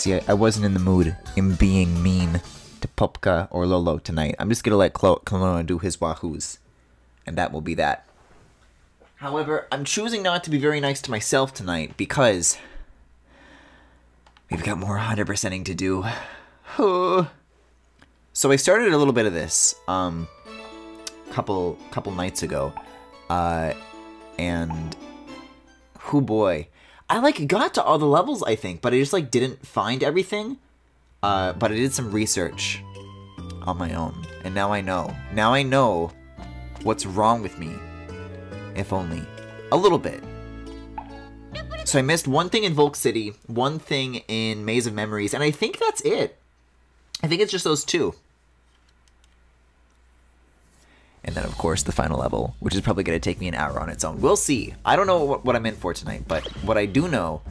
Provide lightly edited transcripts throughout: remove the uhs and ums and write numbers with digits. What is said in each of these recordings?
See, I wasn't in the mood in being mean to Popka or Lolo tonight. I'm just gonna let Klonoa do his wahoos. And that will be that. However, I'm choosing not to be very nice to myself tonight because we've got more 100%ing to do. So I started a little bit of this couple nights ago. And oh boy. I like got to all the levels, I think, but I just like didn't find everything. But I did some research on my own, and now I know. Now I know what's wrong with me, if only a little bit. So I missed one thing in Volk City, one thing in Maze of Memories, and I think that's it. I think it's just those two. And then, of course, the final level, which is probably going to take me an hour on its own. We'll see. I don't know what I'm in for tonight, but what I do know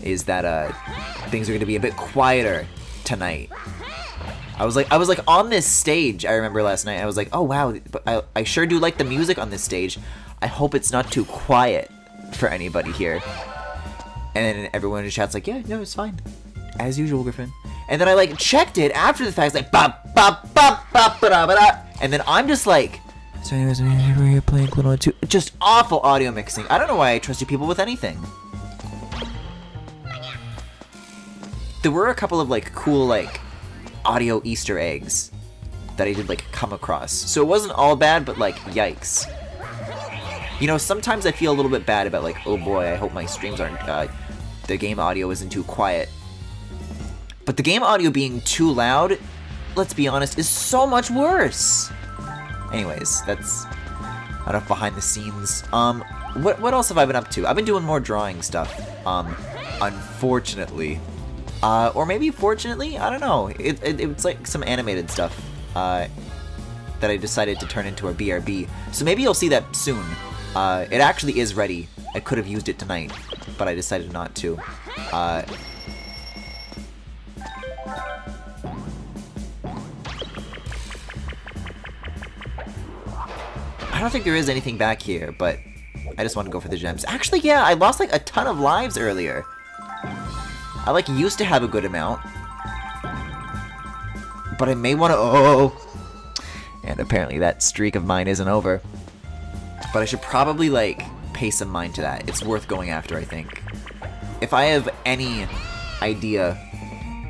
is that things are going to be a bit quieter tonight. I was like on this stage, I remember last night. I was like, oh, wow, but I sure do like the music on this stage. I hope it's not too quiet for anybody here. And then everyone in the chat's like, yeah, no, it's fine. As usual, Griffin. And then I, like, checked it after the fact. It's like, bop, bop, bop, bop, ba da ba da. And then I'm just like, so anyways, we're here playing Klonoa 2. Just awful audio mixing. I don't know why I trust you people with anything. There were a couple of, like, cool, like, audio Easter eggs that I did, like, come across. So it wasn't all bad, but, like, yikes. You know, sometimes I feel a little bit bad about, like, oh boy, I hope my streams aren't, the game audio isn't too quiet. But the game audio being too loud, let's be honest, is so much worse. Anyways, that's enough behind the scenes. What else have I been up to? I've been doing more drawing stuff, unfortunately. Or maybe fortunately, I don't know. It's like some animated stuff, that I decided to turn into a BRB. So maybe you'll see that soon. It actually is ready. I could have used it tonight, but I decided not to. I don't think there is anything back here, but I just want to go for the gems. Actually, yeah, I lost like a ton of lives earlier. I like used to have a good amount, but I may want to. Oh, and apparently that streak of mine isn't over. But I should probably like pay some mind to that. It's worth going after, I think. If I have any idea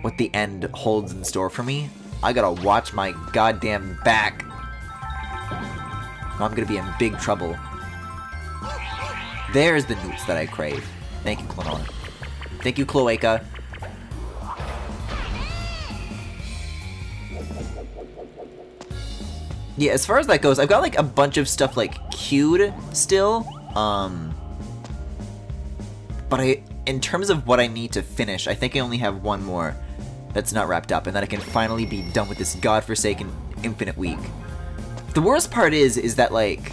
what the end holds in store for me, I gotta watch my goddamn back. I'm gonna be in big trouble. There's the newts that I crave. Thank you, Klonoa. Thank you, Cloaca. Yeah, as far as that goes, I've got like a bunch of stuff like queued still. But in terms of what I need to finish, I think I only have one more that's not wrapped up, and then I can finally be done with this godforsaken infinite week. The worst part is that, like,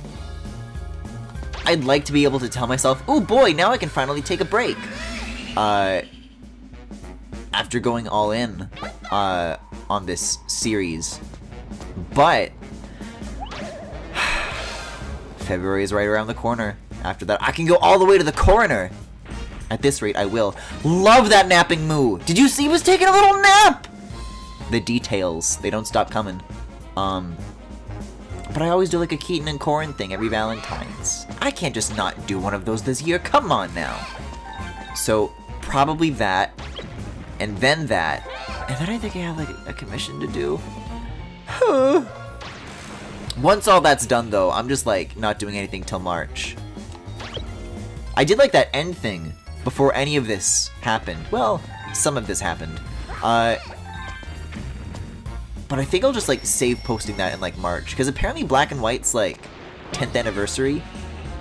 I'd like to be able to tell myself, oh boy, now I can finally take a break. After going all in, on this series. But February is right around the corner. After that, I can go all the way to the coroner. At this rate, I will. Love that napping moo. Did you see he was taking a little nap? The details, they don't stop coming. But I always do like a Keaton and Corin thing every Valentine's. I can't just not do one of those this year. Come on now. So probably that, and then that, and then I think I have like a commission to do. Once all that's done though, I'm just like not doing anything till March. I did like that end thing before any of this happened. Well, some of this happened. But I think I'll just like save posting that in like March, because apparently Black and White's like 10th anniversary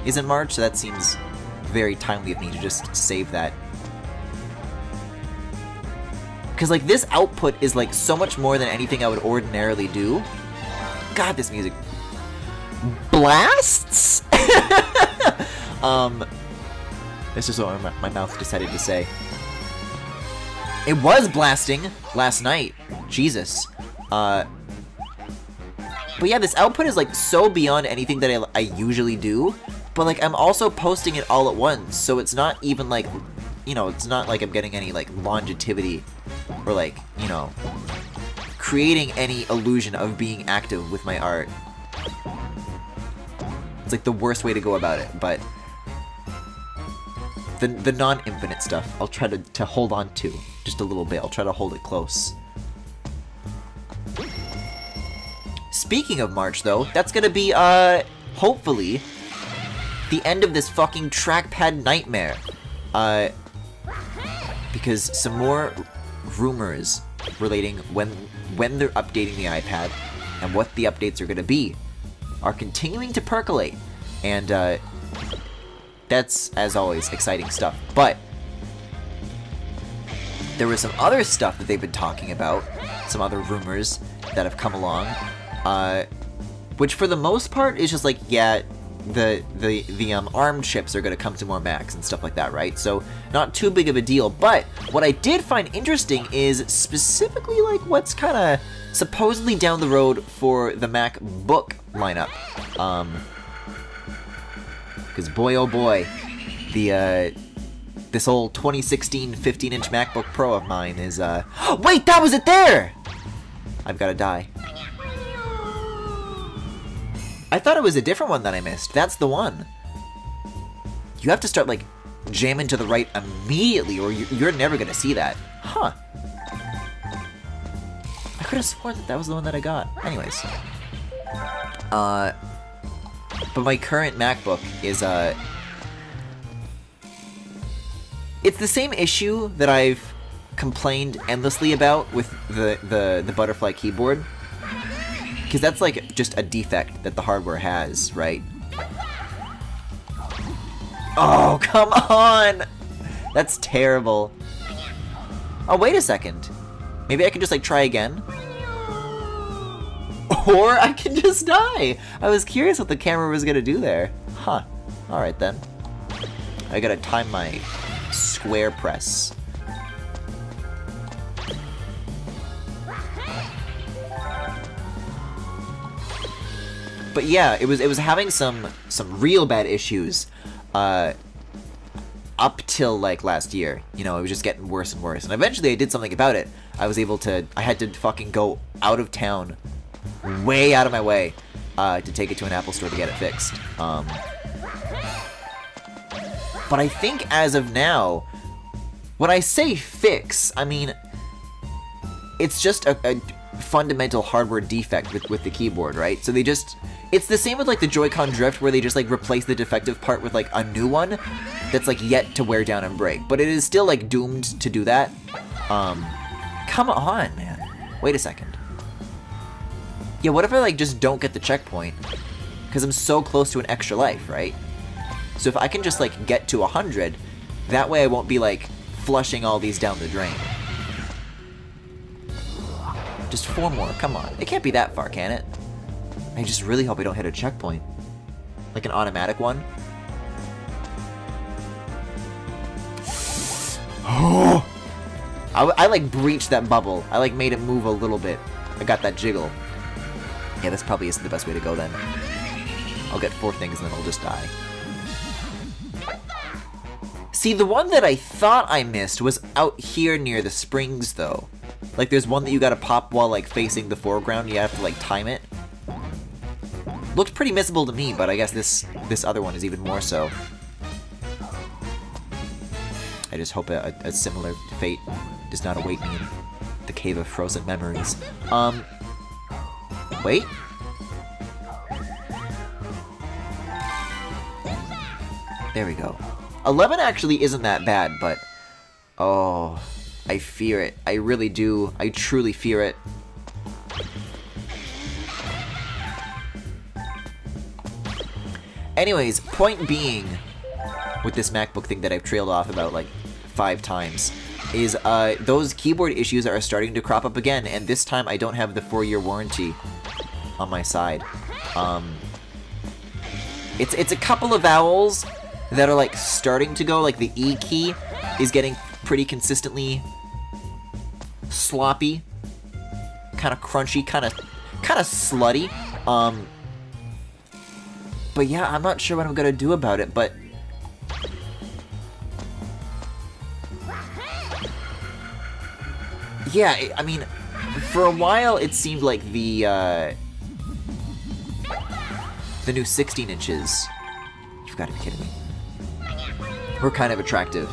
is in March, so that seems very timely of me to just save that. Because like this output is like so much more than anything I would ordinarily do. God, this music blasts. This is what my mouth decided to say. It was blasting last night. Jesus. But yeah, this output is like so beyond anything that I usually do, but like I'm also posting it all at once, so it's not even like you know, it's not like I'm getting any, like, longevity or, like, you know, creating any illusion of being active with my art. It's, like, the worst way to go about it, but the non-infinite stuff, I'll try to hold on to just a little bit. I'll try to hold it close. Speaking of March, though, that's gonna be, hopefully, the end of this fucking trackpad nightmare. Because some more rumors relating when they're updating the iPad and what the updates are gonna be are continuing to percolate. And, that's, as always, exciting stuff. But there was some other stuff that they've been talking about, some other rumors that have come along, which for the most part is just like, yeah, the ARM chips are going to come to more Macs and stuff like that, right? So not too big of a deal. But what I did find interesting is specifically like what's kind of supposedly down the road for the MacBook lineup. Because boy oh boy, this old 2016 15-inch MacBook Pro of mine is wait, that was it there! I've gotta die. I thought it was a different one that I missed. That's the one. You have to start, like, jamming to the right immediately, or you're never gonna see that. Huh. I could have sworn that was the one that I got. Anyways. But my current MacBook is, it's the same issue that I've complained endlessly about with the butterfly keyboard. Because that's, like, just a defect that the hardware has, right? Oh, come on! That's terrible. Oh, wait a second. Maybe I can just, like, try again? Or I can just die! I was curious what the camera was gonna do there. Huh. Alright then. I gotta time my square press. But yeah, it was having some real bad issues up till like last year. You know, it was just getting worse and worse. And eventually I did something about it. I had to fucking go out of town, way out of my way, to take it to an Apple store to get it fixed. But I think as of now, when I say fix, I mean, it's just a fundamental hardware defect with the keyboard, right? So they just... It's the same with, like, the Joy-Con drift, where they just, like, replace the defective part with, like, a new one that's, like, yet to wear down and break. But it is still, like, doomed to do that. Come on, man. Wait a second. Yeah, what if I, like, just don't get the checkpoint? Because I'm so close to an extra life, right? So if I can just, like, get to 100, that way I won't be, like, flushing all these down the drain. Just 4 more, come on. It can't be that far, can it? I just really hope I don't hit a checkpoint. Like an automatic one. Oh! I like breached that bubble. I like made it move a little bit. I got that jiggle. Yeah, this probably isn't the best way to go then. I'll get 4 things and then I'll just die. See, the one that I thought I missed was out here near the springs, though. Like, there's one that you gotta pop while, like, facing the foreground. You have to, like, time it. Looked pretty missable to me, but I guess this other one is even more so. I just hope a similar fate does not await me in the Cave of Frozen Memories. Wait? There we go. 11 actually isn't that bad, but... Oh, I fear it. I really do. I truly fear it. Anyways, point being, with this MacBook thing that I've trailed off about, like, 5 times, is those keyboard issues are starting to crop up again, and this time I don't have the 4-year warranty on my side. It's a couple of vowels that are, like, starting to go, like, the E key is getting pretty consistently sloppy, kind of crunchy, kind of slutty. But yeah, I'm not sure what I'm gonna do about it, but... Yeah, I mean, for a while it seemed like the new 16 inches, you've got to be kidding me, were kind of attractive.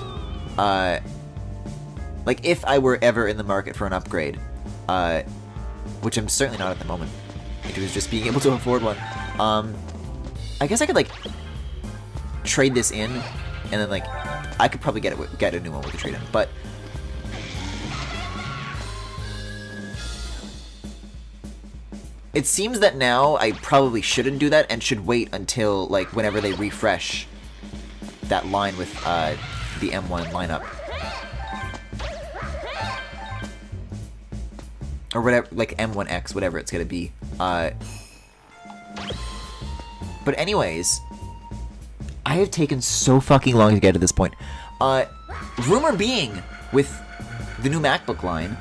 Like, if I were ever in the market for an upgrade, which I'm certainly not at the moment, it was just being able to afford one, I guess I could, like, trade this in, and then, like, I could probably get a new one with the trade-in, but it seems that now I probably shouldn't do that and should wait until, like, whenever they refresh that line with the M1 lineup. Or whatever, like M1X, whatever it's gonna be. But anyways, I have taken so fucking long to get to this point. Rumor being, with the new MacBook line,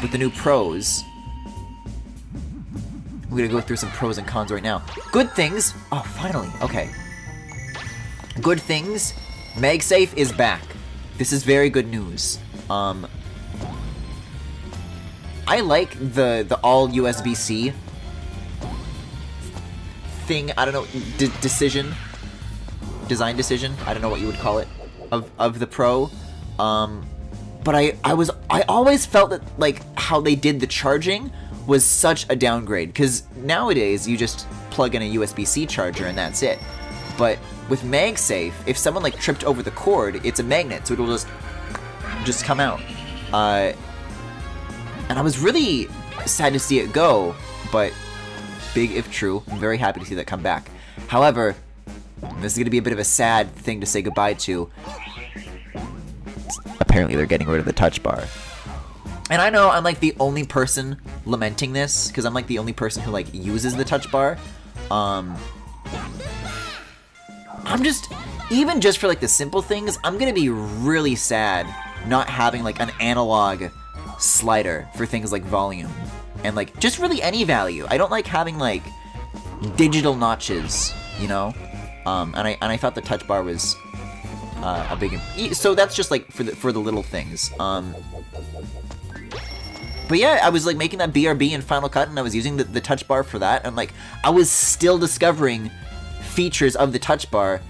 with the new Pros, we're gonna go through some pros and cons right now. Good things. Oh, finally. Okay. Good things. MagSafe is back. This is very good news. I like the all USB-C thing. I don't know, design decision. I don't know what you would call it of the Pro. But I always felt that, like, how they did the charging was such a downgrade, because nowadays you just plug in a USB-C charger and that's it. But with MagSafe, if someone, like, tripped over the cord, it's a magnet, so it'll just come out. And I was really sad to see it go, but big if true. I'm very happy to see that come back. However, this is going to be a bit of a sad thing to say goodbye to. Apparently they're getting rid of the touch bar. And I know I'm, like, the only person lamenting this, because I'm, like, the only person who, like, uses the touch bar. I'm just, even just for, like, the simple things, I'm gonna be really sad not having, like, an analog slider for things like volume. And, like, just really any value. I don't like having, like, digital notches, you know? And I thought the touch bar was a big... So that's just, like, for the little things. But yeah, I was, like, making that BRB in Final Cut, and I was using the touch bar for that, and, like, I was still discovering features of the touch bar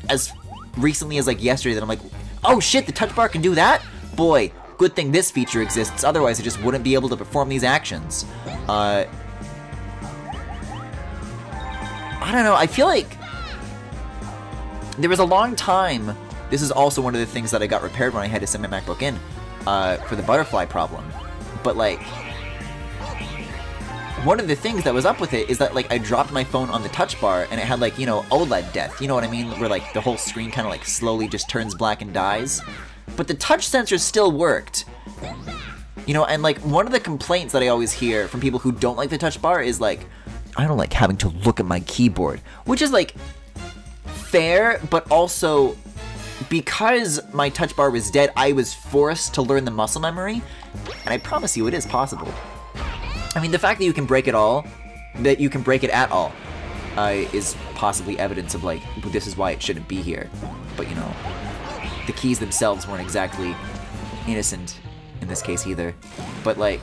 as recently as, like, yesterday, that I'm like, oh shit, the touch bar can do that? Boy, good thing this feature exists, otherwise I just wouldn't be able to perform these actions. I don't know, I feel like there was a long time, this is also one of the things that I got repaired when I had to send my MacBook in, for the butterfly problem. But, like, one of the things that was up with it is that, like, I dropped my phone on the touch bar and it had, like, you know, OLED death, you know what I mean? Where, like, the whole screen kind of, like, slowly just turns black and dies. But the touch sensor still worked. You know, and, like, one of the complaints that I always hear from people who don't like the touch bar is, like, I don't like having to look at my keyboard. Which is, like, fair, but also, because my touch bar was dead, I was forced to learn the muscle memory, and I promise you it is possible. I mean, the fact that you can break it all, that you can break it at all, is possibly evidence of, like, this is why it shouldn't be here. But, you know, the keys themselves weren't exactly innocent in this case either. But, like,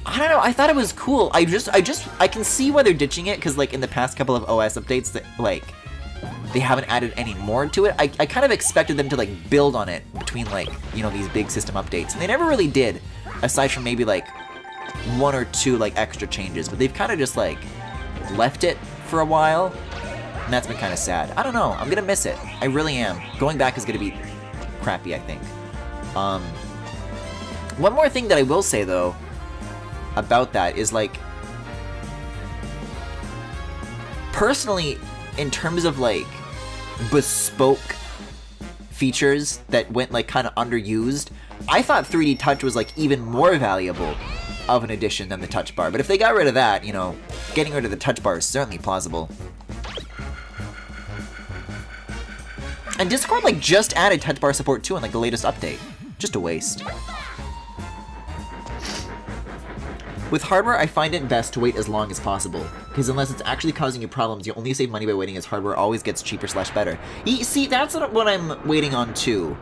I don't know, I thought it was cool. I can see why they're ditching it, because, like, in the past couple of OS updates, that, like, they haven't added any more to it. I kind of expected them to, like, build on it between, like, you know, these big system updates, and they never really did, aside from maybe, like, one or two, like, extra changes, but they've kind of just, like, left it for a while, and that's been kind of sad. I don't know, I'm gonna miss it. I really am. Going back is gonna be crappy, I think. One more thing that I will say, though, about that is, like, personally, in terms of, like, bespoke features that went, like, kind of underused, I thought 3D Touch was, like, even more valuable of an addition than the touch bar. But if they got rid of that, you know, getting rid of the touch bar is certainly plausible. And Discord, like, just added touch bar support too in, like, the latest update. Just a waste. With hardware, I find it best to wait as long as possible, because unless it's actually causing you problems, you only save money by waiting, as hardware always gets cheaper / better. See, that's what I'm waiting on too.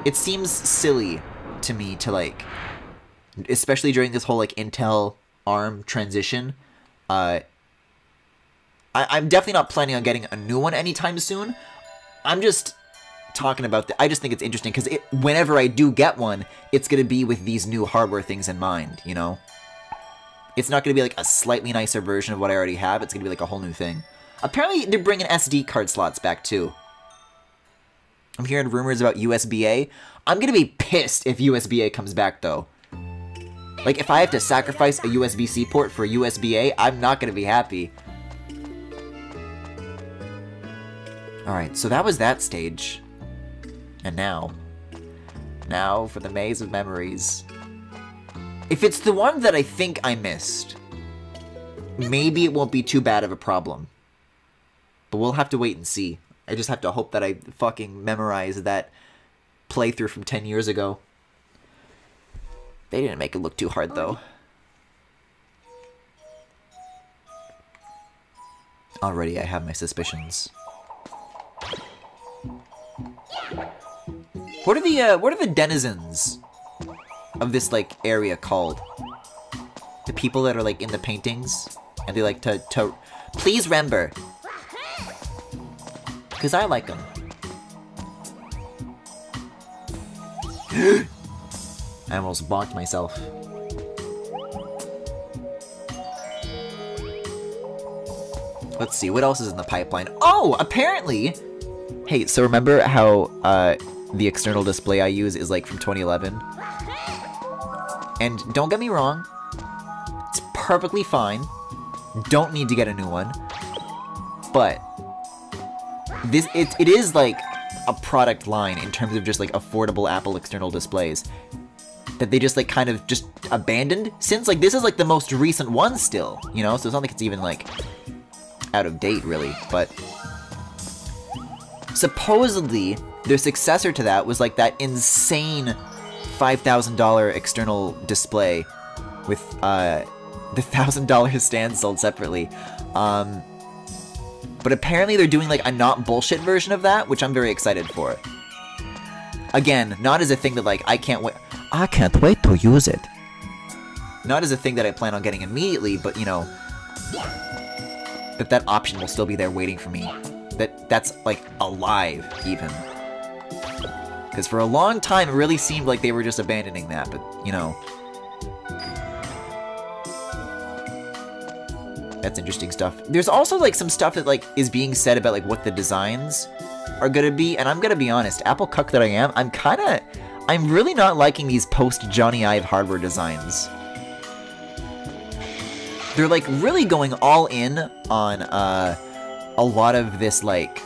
it seems silly to me to, like, especially during this whole, like, Intel ARM transition, I'm definitely not planning on getting a new one anytime soon. I'm just talking about I just think it's interesting because whenever I do get one, it's going to be with these new hardware things in mind, you know? It's not going to be like a slightly nicer version of what I already have. It's going to be like a whole new thing. Apparently, they're bringing SD card slots back too. I'm hearing rumors about USB-A. I'm going to be pissed if USB-A comes back though. Like, if I have to sacrifice a USB-C port for USB-A, I'm not going to be happy. Alright, so that was that stage. And now for the Maze of Memories. If it's the one that I think I missed, maybe it won't be too bad of a problem. But we'll have to wait and see. I just have to hope that I fucking memorize that playthrough from 10 years ago. They didn't make it look too hard, though. Already I have my suspicions. What are the denizens of this, like, area called? The people that are, like, in the paintings? And they like to please remember. Because I like them. I almost bonked myself. Let's see, what else is in the pipeline? Oh, apparently! Hey, so remember how the external display I use is like from 2011? And don't get me wrong, it's perfectly fine. Don't need to get a new one. But it is like a product line in terms of just like affordable Apple external displays that they just like kind of just abandoned, since like this is like the most recent one still, you know? So it's not like it's even like out of date really, but supposedly their successor to that was like that insane $5,000 external display with the $1,000 stand sold separately. But apparently they're doing like a not bullshit version of that, which I'm very excited for. Again, not as a thing that like I can't wait to use it. Not as a thing that I plan on getting immediately, but you know, that option will still be there waiting for me. That's like alive even. Because for a long time it really seemed like they were just abandoning that, but you know. That's interesting stuff. There's also like some stuff that like is being said about like what the designs are gonna be, and I'm gonna be honest, Apple cuck that I am, I'm really not liking these post Johnny Ive hardware designs. They're like really going all in on a lot of this like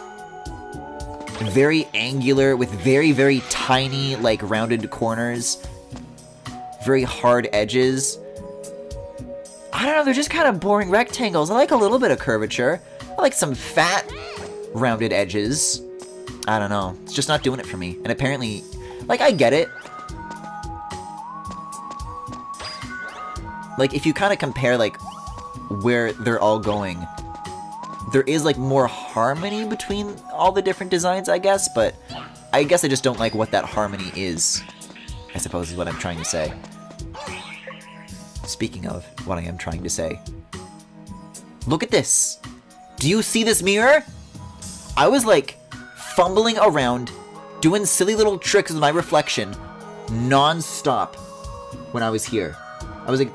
very angular with very, very tiny like rounded corners, very hard edges. I don't know, they're just kind of boring rectangles. I like a little bit of curvature. I like some fat, rounded edges. I don't know. It's just not doing it for me. And apparently, like, I get it. Like, if you kind of compare, like, where they're all going, there is, like, more harmony between all the different designs, I guess. But I guess I just don't like what that harmony is, I suppose is what I'm trying to say. Speaking of what I am trying to say. Look at this! Do you see this mirror? I was like fumbling around, doing silly little tricks with my reflection non-stop when I was here. I was like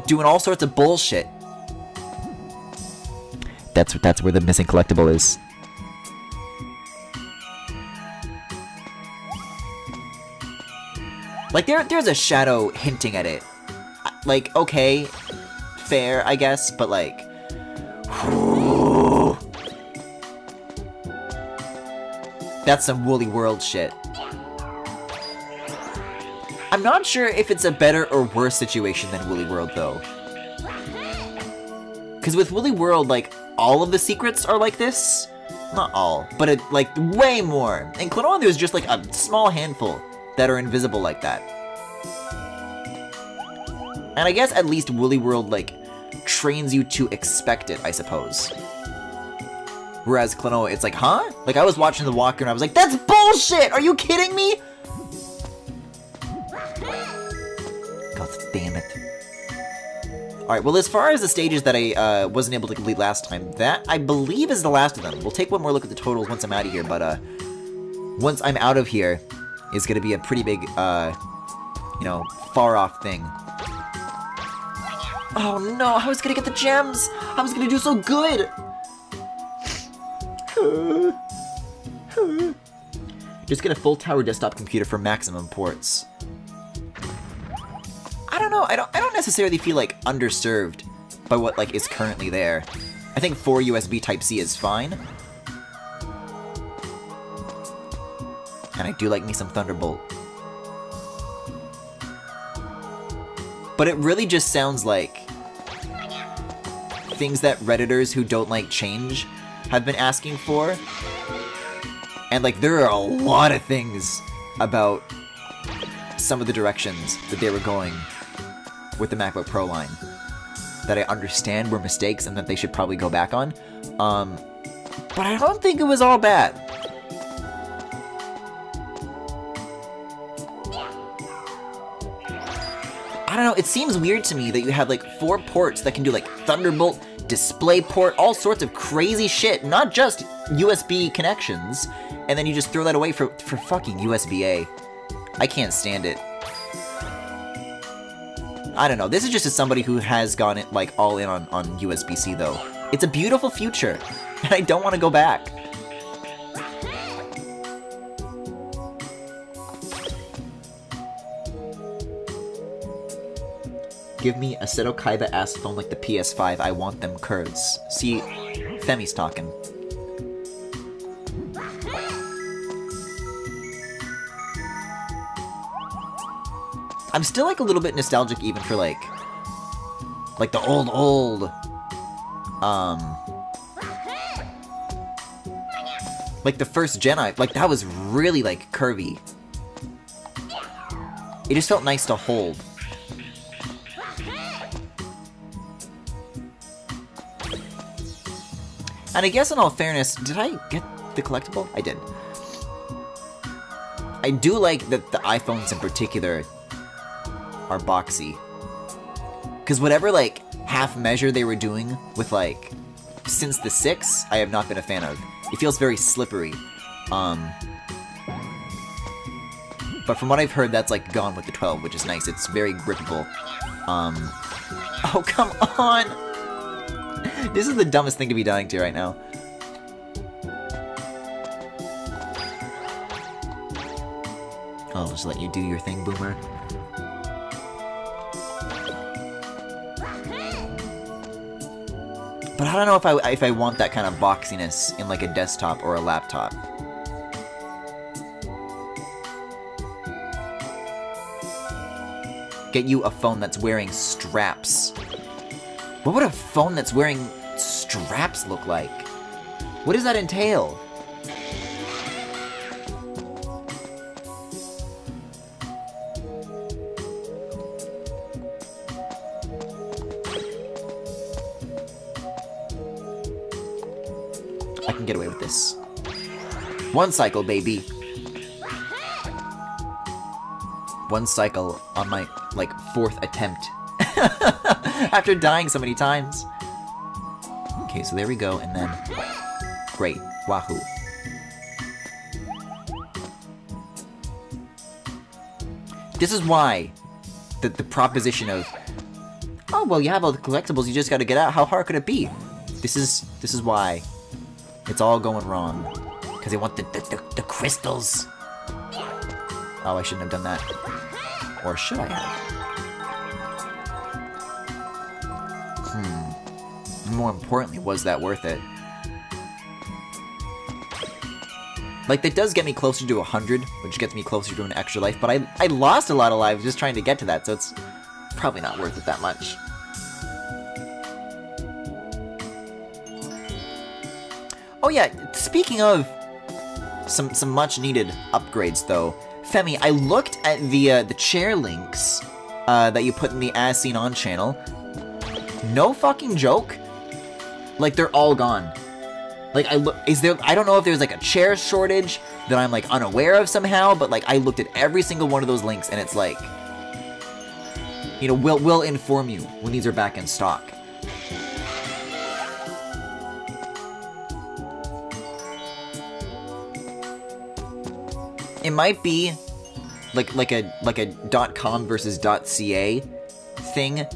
doing all sorts of bullshit. That's where the missing collectible is. Like, there's a shadow hinting at it. Like, okay, fair, I guess, but like... That's some Woolly World shit. I'm not sure if it's a better or worse situation than Woolly World, though. Because with Woolly World, like, all of the secrets are like this. Not all, but like, way more. In Klonoa, there's just like a small handful that are invisible like that. And I guess at least Woolly World, like, trains you to expect it, I suppose. Whereas Klonoa, it's like, huh? Like, I was watching the walker and I was like, that's bullshit! Are you kidding me? God damn it. Alright, well, as far as the stages that I wasn't able to complete last time, that, I believe, is the last of them. We'll take one more look at the totals once I'm out of here, but, once I'm out of here, it's gonna be a pretty big, you know, far-off thing. Oh no, I was gonna get the gems! I was gonna do so good! Just get a full tower desktop computer for maximum ports. I don't know, I don't necessarily feel like underserved by what like is currently there. I think 4 USB Type-C is fine. And I do like me some Thunderbolt. But it really just sounds like things that Redditors who don't like change have been asking for. And like there are a lot of things about some of the directions that they were going with the MacBook Pro line that I understand were mistakes and that they should probably go back on. But I don't think it was all bad. I don't know, it seems weird to me that you have like 4 ports that can do like Thunderbolt, DisplayPort, all sorts of crazy shit, not just USB connections, and then you just throw that away for fucking USB-A. I can't stand it. I don't know, this is just as somebody who has gone it, like all in on USB-C though. It's a beautiful future, and I don't want to go back. Give me a Seto Kaiba-ass phone like the PS5, I want them curves. See, Femi's talking. I'm still like a little bit nostalgic even for like the old, like the first gen, like that was really like curvy. It just felt nice to hold. And I guess in all fairness, did I get the collectible? I did. I do like that the iPhones in particular are boxy. Because whatever, like, half measure they were doing with, like, since the 6, I have not been a fan of. It feels very slippery. But from what I've heard, that's, like, gone with the 12, which is nice. It's very grippable. Oh, come on! This is the dumbest thing to be dying to right now. I'll just let you do your thing, Boomer. But I don't know if I want that kind of boxiness in like a desktop or a laptop. Get you a phone that's wearing straps. What would a phone that's wearing straps look like? What does that entail? I can get away with this. 1 cycle, baby. 1 cycle on my, like, 4th attempt. After dying so many times. Okay, so there we go, and then... Great. Wahoo. This is why the proposition of, oh, well, you have all the collectibles, you just gotta get out, how hard could it be? This is why it's all going wrong. Because they want the crystals. Oh, I shouldn't have done that. Or should I have? More importantly, was that worth it? Like, that does get me closer to 100, which gets me closer to an extra life, but I lost a lot of lives just trying to get to that, so it's probably not worth it that much. Oh yeah, speaking of some much-needed upgrades, though, Femi, I looked at the chair links that you put in the As Seen On channel. No fucking joke. Like, they're all gone. Like, I don't know if there's like a chair shortage that I'm like unaware of somehow, but like I looked at every single one of those links and it's like, you know, we'll inform you when these are back in stock. It might be like a .com versus .ca thing,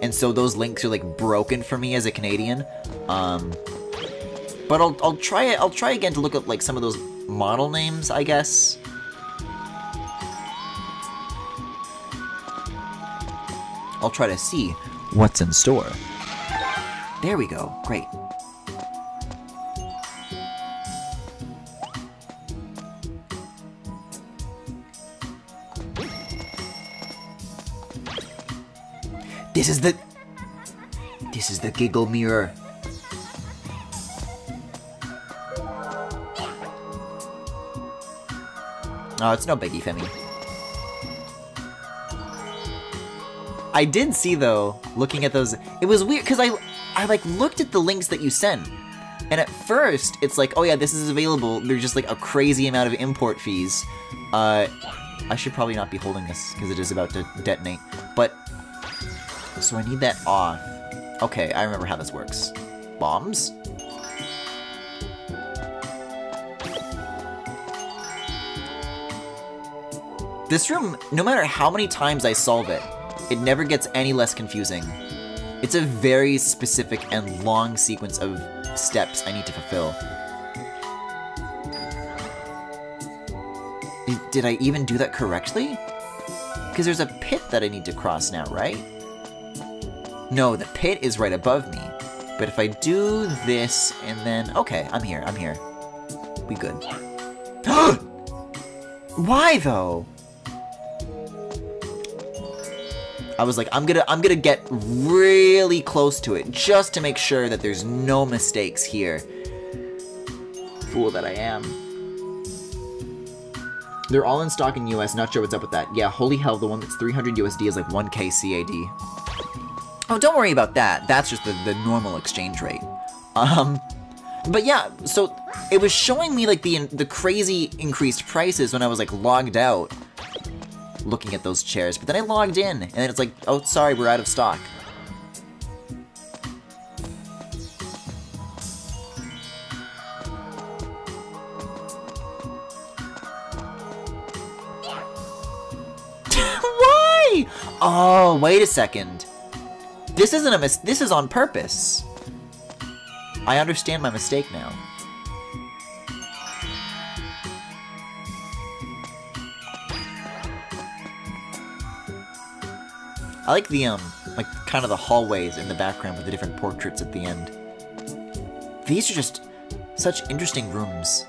and so those links are like broken for me as a Canadian. But I'll try it. I'll try again to look up like some of those model names, I guess. I'll try to see what's in store. There we go. Great. This is the giggle mirror. Oh, it's no biggie, Femi. I did see, though, looking at those, it was weird, because I like, looked at the links that you sent, and at first, it's like, oh yeah, this is available, there's just, like, a crazy amount of import fees. I should probably not be holding this, because it is about to detonate, but, so I need that off. Okay, I remember how this works. Bombs? This room, no matter how many times I solve it, it never gets any less confusing. It's a very specific and long sequence of steps I need to fulfill. Did I even do that correctly? Because there's a pit that I need to cross now, right? No, the pit is right above me. But if I do this and then... Okay, I'm here, I'm here. We good. Why, though? I was like, I'm gonna get really close to it just to make sure that there's no mistakes here. Fool that I am. They're all in stock in US, not sure what's up with that. Yeah, holy hell, the one that's 300 USD is like 1K CAD. Oh, don't worry about that. That's just the normal exchange rate. But yeah, so it was showing me like the crazy increased prices when I was like logged out. Looking at those chairs, but then I logged in, and then it's like, oh, sorry, we're out of stock. Why? Oh, wait a second. This isn't a this is on purpose. I understand my mistake now. I like the, like, kind of the hallways in the background with the different portraits at the end. These are just such interesting rooms.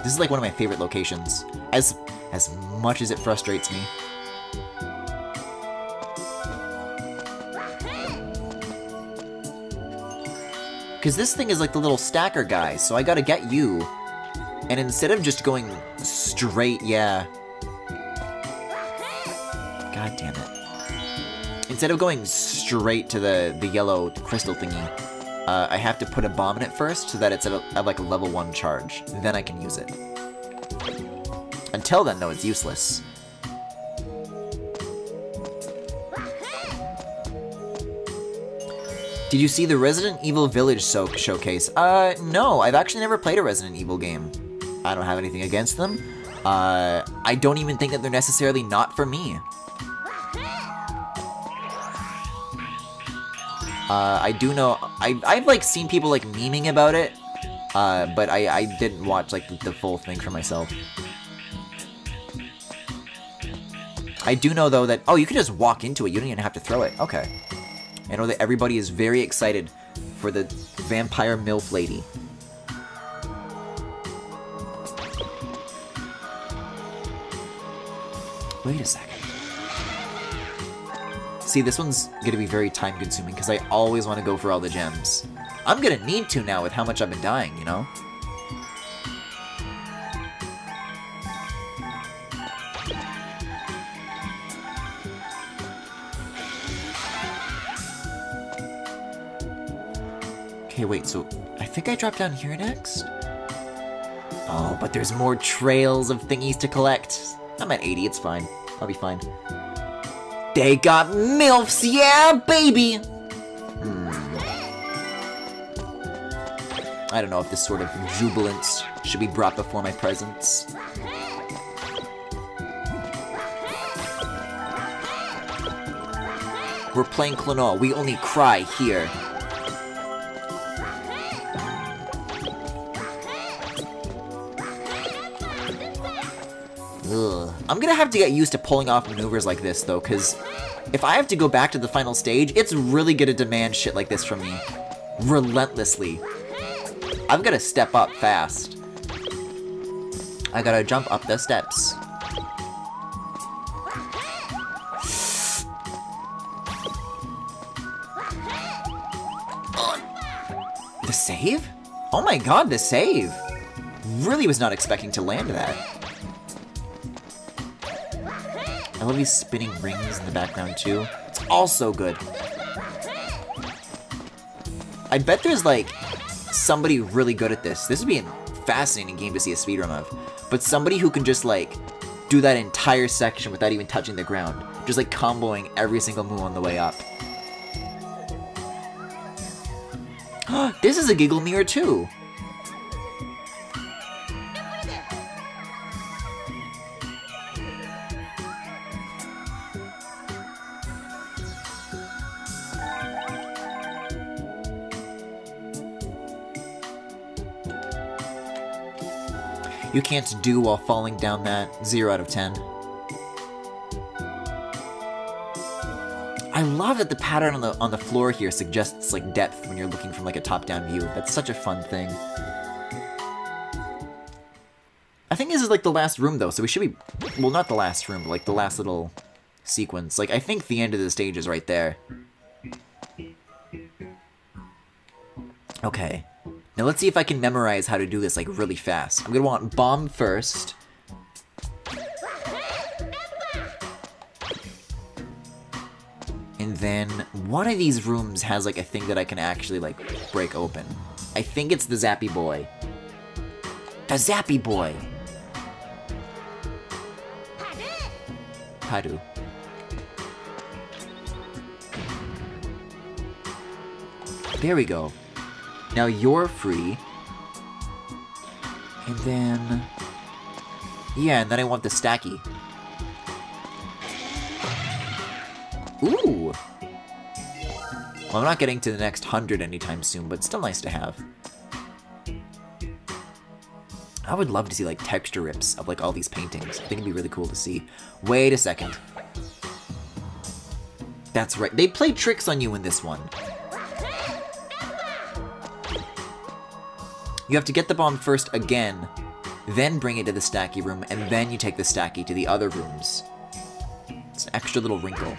This is, like, one of my favorite locations. As much as it frustrates me. Because this thing is, like, the little stacker guy, so I gotta get you. And instead of just going straight, yeah. God damn it. Instead of going straight to the yellow crystal thingy, I have to put a bomb in it first so that it's at like a level 1 charge. Then I can use it. Until then, though, it's useless. Did you see the Resident Evil Village showcase? No, I've actually never played a Resident Evil game. I don't have anything against them. I don't even think that they're necessarily not for me. I do know, I've like seen people like memeing about it, but I didn't watch like the full thing for myself. I do know though that, oh, you can just walk into it, you don't even have to throw it, okay. I know that everybody is very excited for the vampire MILF lady. Wait a second. See, this one's gonna be very time-consuming because I always want to go for all the gems. I'm gonna need to now with how much I've been dying, you know? Okay, wait, so I think I dropped down here next? Oh, but there's more trails of thingies to collect. I'm at 80, it's fine. I'll be fine. They got MILFs, yeah, baby! I don't know if this sort of jubilance should be brought before my presence. We're playing Klonoa, we only cry here. Ugh. I'm gonna have to get used to pulling off maneuvers like this, though, because if I have to go back to the final stage, it's really gonna demand shit like this from me. Relentlessly. I've gotta step up fast. I gotta jump up the steps. The save? Oh my god, the save! Really was not expecting to land that. I love these spinning rings in the background too. It's all so good. I bet there's like somebody really good at this. This would be a fascinating game to see a speedrun of. But somebody who can just like do that entire section without even touching the ground. Just like comboing every single move on the way up. This is a giggle mirror too. You can't do while falling down that. 0 out of 10. I love that the pattern on the floor here suggests like depth when you're looking from like a top-down view. That's such a fun thing. I think this is like the last room though, so we should be, well, not the last room, but like the last little sequence. Like I think the end of the stage is right there. Okay. Now let's see if I can memorize how to do this like really fast. I'm gonna want bomb first. And then one of these rooms has like a thing that I can actually like break open. I think it's the Zappy Boy. The Zappy Boy! Padu. There we go. Now you're free. And then... yeah, and then I want the stacky. Ooh! Well, I'm not getting to the next 100 anytime soon, but still nice to have. I would love to see, like, texture rips of, like, all these paintings. I think it'd be really cool to see. Wait a second. That's right. They play tricks on you in this one. You have to get the bomb first again, then bring it to the stacky room, and then you take the stacky to the other rooms. It's an extra little wrinkle.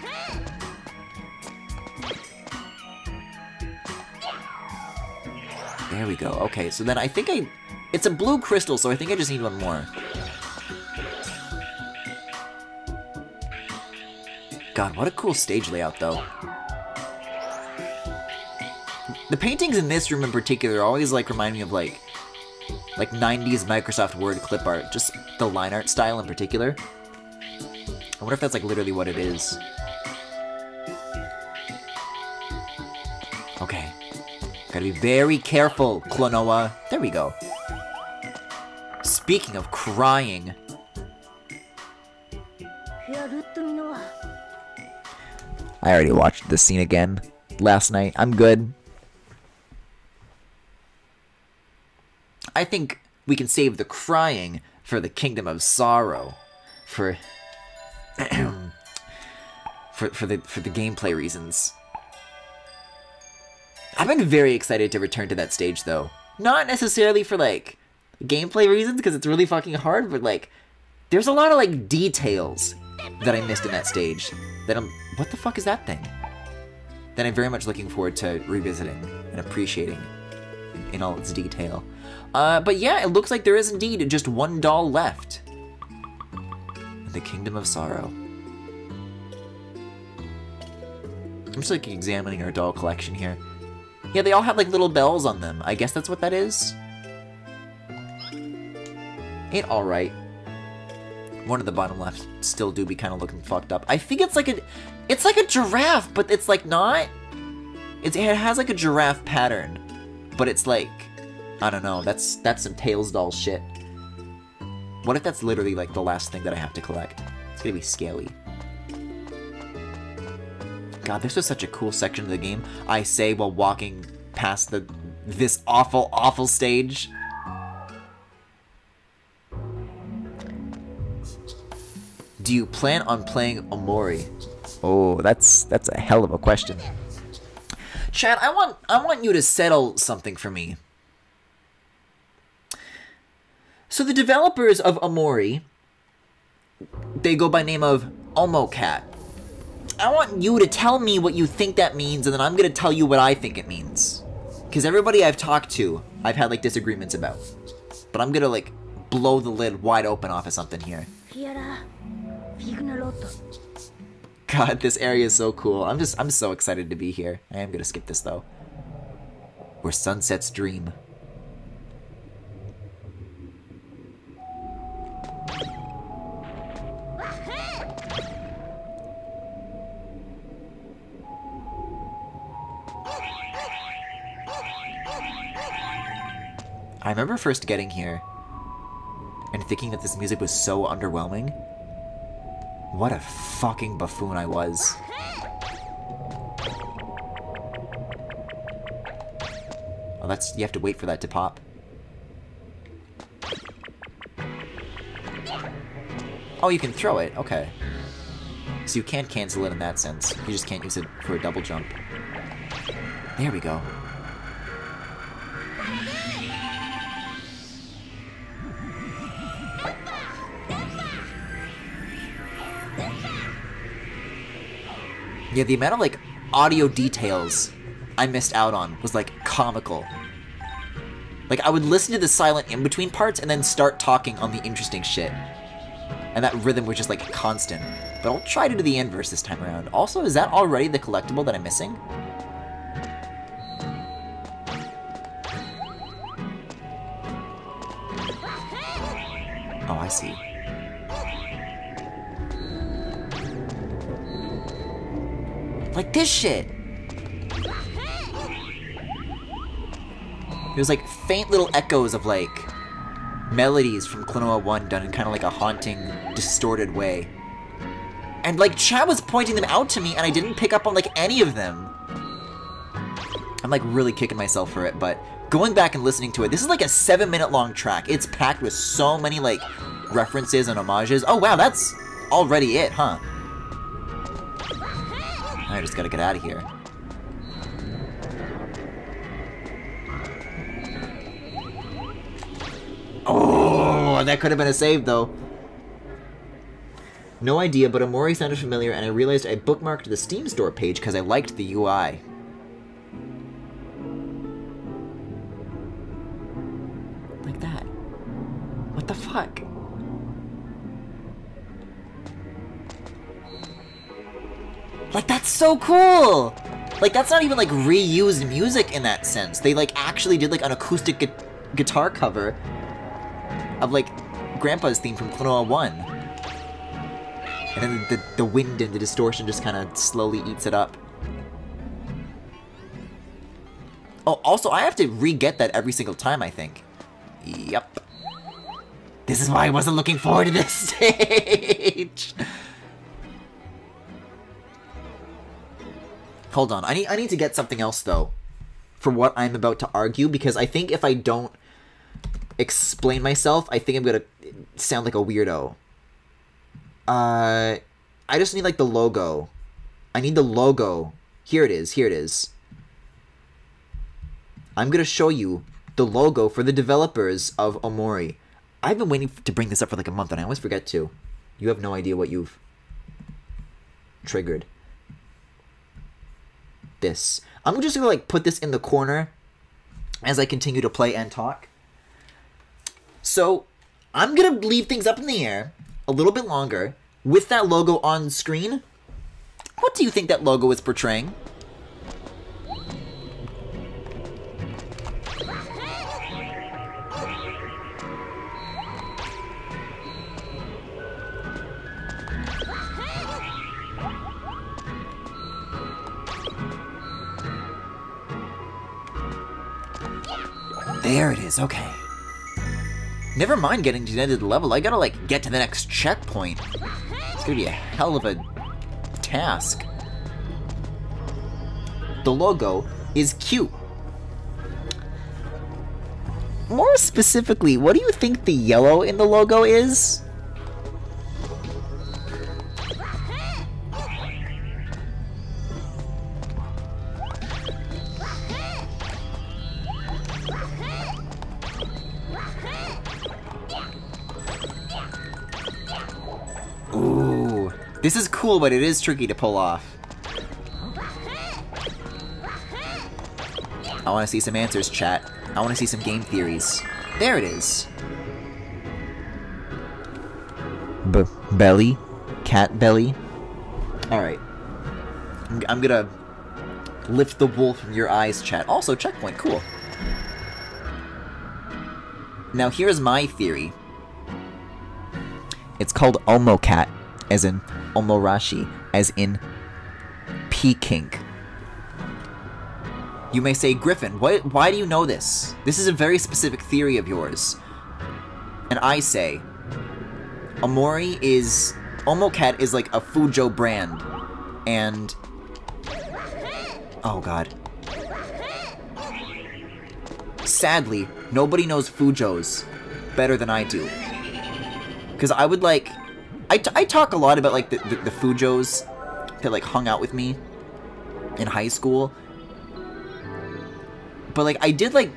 There we go. Okay, so then I think it's a blue crystal, so I think I just need one more. God, what a cool stage layout, though. The paintings in this room in particular always, like, remind me of, like 90s Microsoft Word clip art. Just the line art style in particular. I wonder if that's, like, literally what it is. Okay. Gotta be very careful, Klonoa. There we go. Speaking of crying... I already watched this scene again last night. I'm good. I think we can save the crying for the Kingdom of Sorrow. For the gameplay reasons. I've been very excited to return to that stage though. Not necessarily for like gameplay reasons, because it's really fucking hard, but like there's a lot of like details that I missed in that stage that what the fuck is that thing? That I'm very much looking forward to revisiting and appreciating in all its detail. But yeah, it looks like there is indeed just one doll left. In the Kingdom of Sorrow. I'm just like examining our doll collection here. Yeah, they all have like little bells on them. I guess that's what that is. Ain't alright. One of the bottom left still do be kind of looking fucked up. I think it's like a giraffe, but it's like not. It has like a giraffe pattern, but it's like, I don't know, that's some Tails doll shit. What if that's literally like the last thing that I have to collect? It's gonna be scary. God, this was such a cool section of the game, I say while walking past this awful, awful stage. Do you plan on playing Omori? Oh, that's a hell of a question. Chad, I want you to settle something for me. So the developers of Omori, they go by name of Omocat. I want you to tell me what you think that means, and then I'm gonna tell you what I think it means. Because everybody I've talked to, I've had like disagreements about. But I'm gonna like blow the lid wide open off of something here. God, this area is so cool. I'm so excited to be here. I am gonna skip this though. Where sunsets dream. I remember first getting here and thinking that this music was so underwhelming. What a fucking buffoon I was. Oh, you have to wait for that to pop. Oh, you can throw it, okay. So you can't cancel it in that sense. You just can't use it for a double jump. There we go. Yeah, the amount of, like, audio details I missed out on was, like, comical. Like, I would listen to the silent in-between parts and then start talking on the interesting shit. And that rhythm was just, like, constant. But I'll try to do the inverse this time around. Also, is that already the collectible that I'm missing? Oh, I see. Like this shit! There's like faint little echoes of like melodies from Klonoa 1 done in kind of like a haunting, distorted way. And like Chad was pointing them out to me and I didn't pick up on like any of them. I'm like really kicking myself for it, but going back and listening to it, this is like a 7-minute long track. It's packed with so many like references and homages. Oh wow, that's already it, huh? I just gotta get out of here. Oh, that could have been a save, though. No idea, but Omori sounded familiar, and I realized I bookmarked the Steam store page because I liked the UI. Like that. What the fuck? Like, that's so cool! Like, that's not even, like, reused music in that sense. They, like, actually did, like, an acoustic guitar cover of, like, Grandpa's theme from Klonoa 1. And then the wind and the distortion just kind of slowly eats it up. Oh, also, I have to re-get that every single time, I think. Yep. This is why I wasn't looking forward to this stage! Hold on, I need to get something else, though, for what I'm about to argue, because I think if I don't explain myself, I think I'm gonna sound like a weirdo. I just need, like, the logo. I need the logo. Here it is, here it is. I'm gonna show you the logo for the developers of Omori. I've been waiting to bring this up for, like, a month, and I always forget to. You have no idea what you've triggered. This. I'm just gonna like put this in the corner as I continue to play and talk. So I'm gonna leave things up in the air a little bit longer with that logo on screen. What do you think that logo is portraying? There it is, okay. Never mind getting to the end of the level, I gotta, like, get to the next checkpoint. It's gonna be a hell of a task. The logo is cute. More specifically, what do you think the yellow in the logo is? Ooh, this is cool, but it is tricky to pull off. I want to see some answers, chat. I want to see some game theories. There it is. Belly? Cat belly? Alright. I'm gonna lift the wool from your eyes, chat. Also, checkpoint, cool. Now here's my theory. It's called Omocat, as in Omorashi, as in Peking. You may say, Griffin, why do you know this? This is a very specific theory of yours. And I say, Omocat is like a Fujo brand. And... oh god. Sadly, nobody knows Fujos better than I do. Because I would like... I talk a lot about like the Fujos that like hung out with me in high school. But like I did like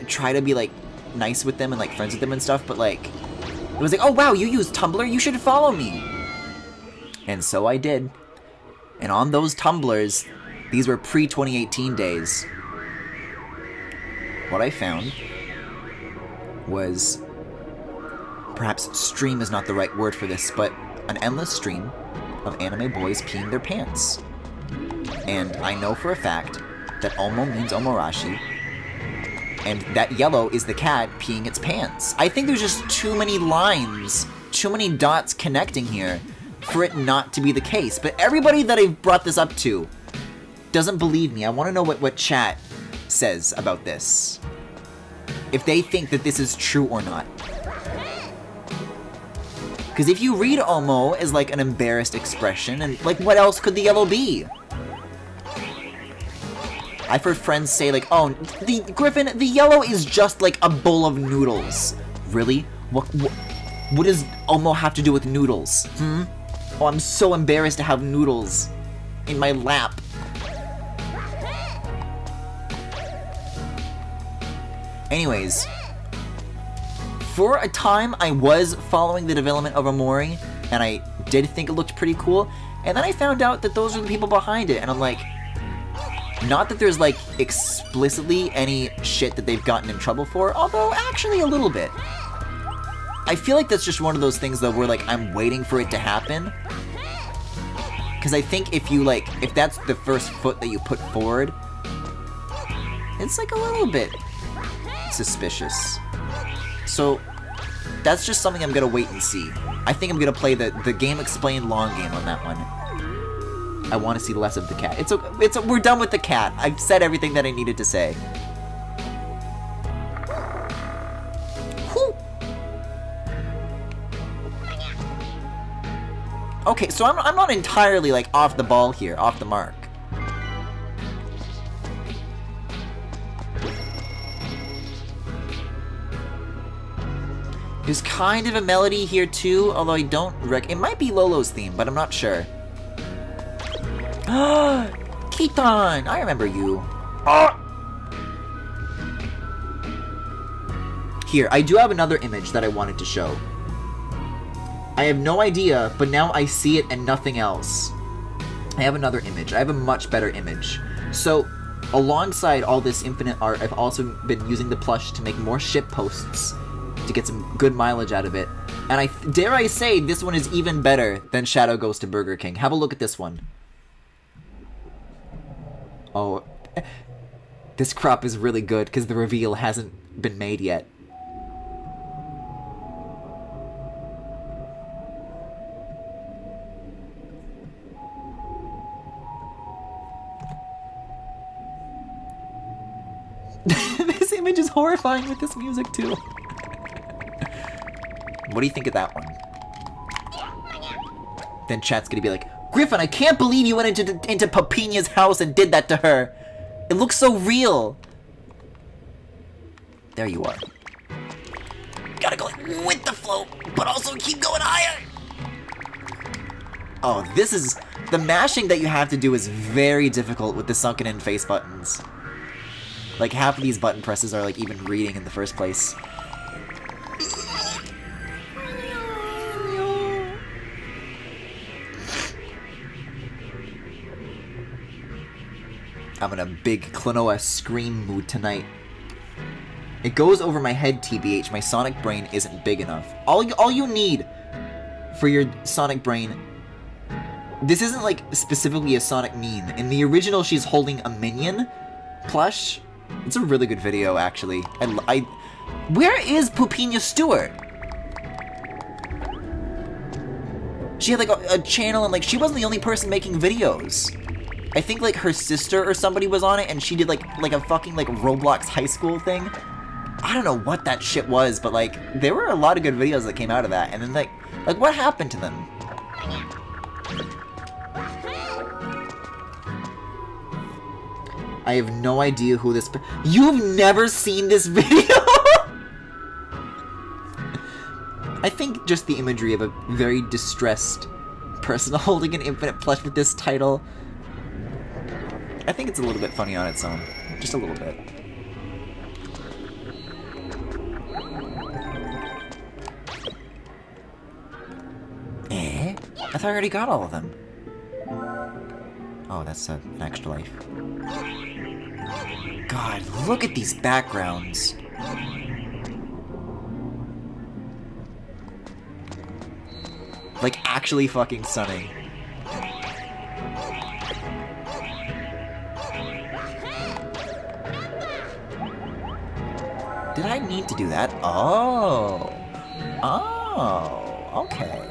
try to be like nice with them and like friends with them and stuff, but like it was like, oh wow, you use Tumblr? You should follow me. And so I did. And on those Tumblrs, these were pre-2018 days, what I found was, perhaps stream is not the right word for this, but an endless stream of anime boys peeing their pants. And I know for a fact that Omo means Omorashi, and that yellow is the cat peeing its pants. I think there's just too many lines, too many dots connecting here for it not to be the case. But everybody that I've brought this up to doesn't believe me. I want to know what chat says about this. If they think that this is true or not. Because if you read Omo as like an embarrassed expression, and like what else could the yellow be? I've heard friends say like, oh, Griffin, the yellow is just like a bowl of noodles. Really? What does Omo have to do with noodles? Oh, I'm so embarrassed to have noodles in my lap. Anyways, for a time I was following the development of Omori, and I did think it looked pretty cool, and then I found out that those are the people behind it, and I'm like, not that there's like explicitly any shit that they've gotten in trouble for, although actually a little bit. I feel like that's just one of those things though where like I'm waiting for it to happen. Because I think if that's the first foot that you put forward, it's like a little bit suspicious. So that's just something I'm gonna wait and see. I think I'm gonna play the game explained long game on that one. I want to see less of the cat. We're done with the cat. I've said everything that I needed to say. Whew. Okay, so I'm not entirely like off the ball here, off the mark. There's kind of a melody here too, although I don't it might be Lolo's theme, but I'm not sure. Keaton! I remember you. Here, I do have another image that I wanted to show. I have no idea, but now I see it and nothing else. I have another image. I have a much better image. So, alongside all this infinite art, I've also been using the plush to make more ship posts to get some good mileage out of it. And dare I say, this one is even better than Shadow Goes to Burger King. Have a look at this one. Oh, this crop is really good because the reveal hasn't been made yet. image is horrifying with this music too. What do you think of that one? Then chat's gonna be like, Griffin, I can't believe you went into Papinia's house and did that to her. It looks so real. There you are. Gotta go with the flow, but also keep going higher. Oh, this is... The mashing that you have to do is very difficult with the sunken in face buttons. Like, half of these button presses are, like, even reading in the first place. I'm in a big Klonoa scream mood tonight. It goes over my head, TBH. My sonic brain isn't big enough. All you need for your sonic brain... This isn't, like, specifically a Sonic meme. In the original, she's holding a minion plush. It's a really good video, actually. Where is Pupinia Stewart? She had, like, a channel, and, like, she wasn't the only person making videos. I think, like, her sister or somebody was on it, and she did, like a fucking, like, Roblox high school thing. I don't know what that shit was, but, like, there were a lot of good videos that came out of that. And then, like what happened to them? I have no idea who this... You've never seen this video?! I think just the imagery of a very distressed person holding an infinite plush with this title... I think it's a little bit funny on its own. Just a little bit. Eh? I thought I already got all of them. Oh, that's an extra life. God, look at these backgrounds. Like, actually fucking stunning. Did I need to do that? Oh. Oh, okay.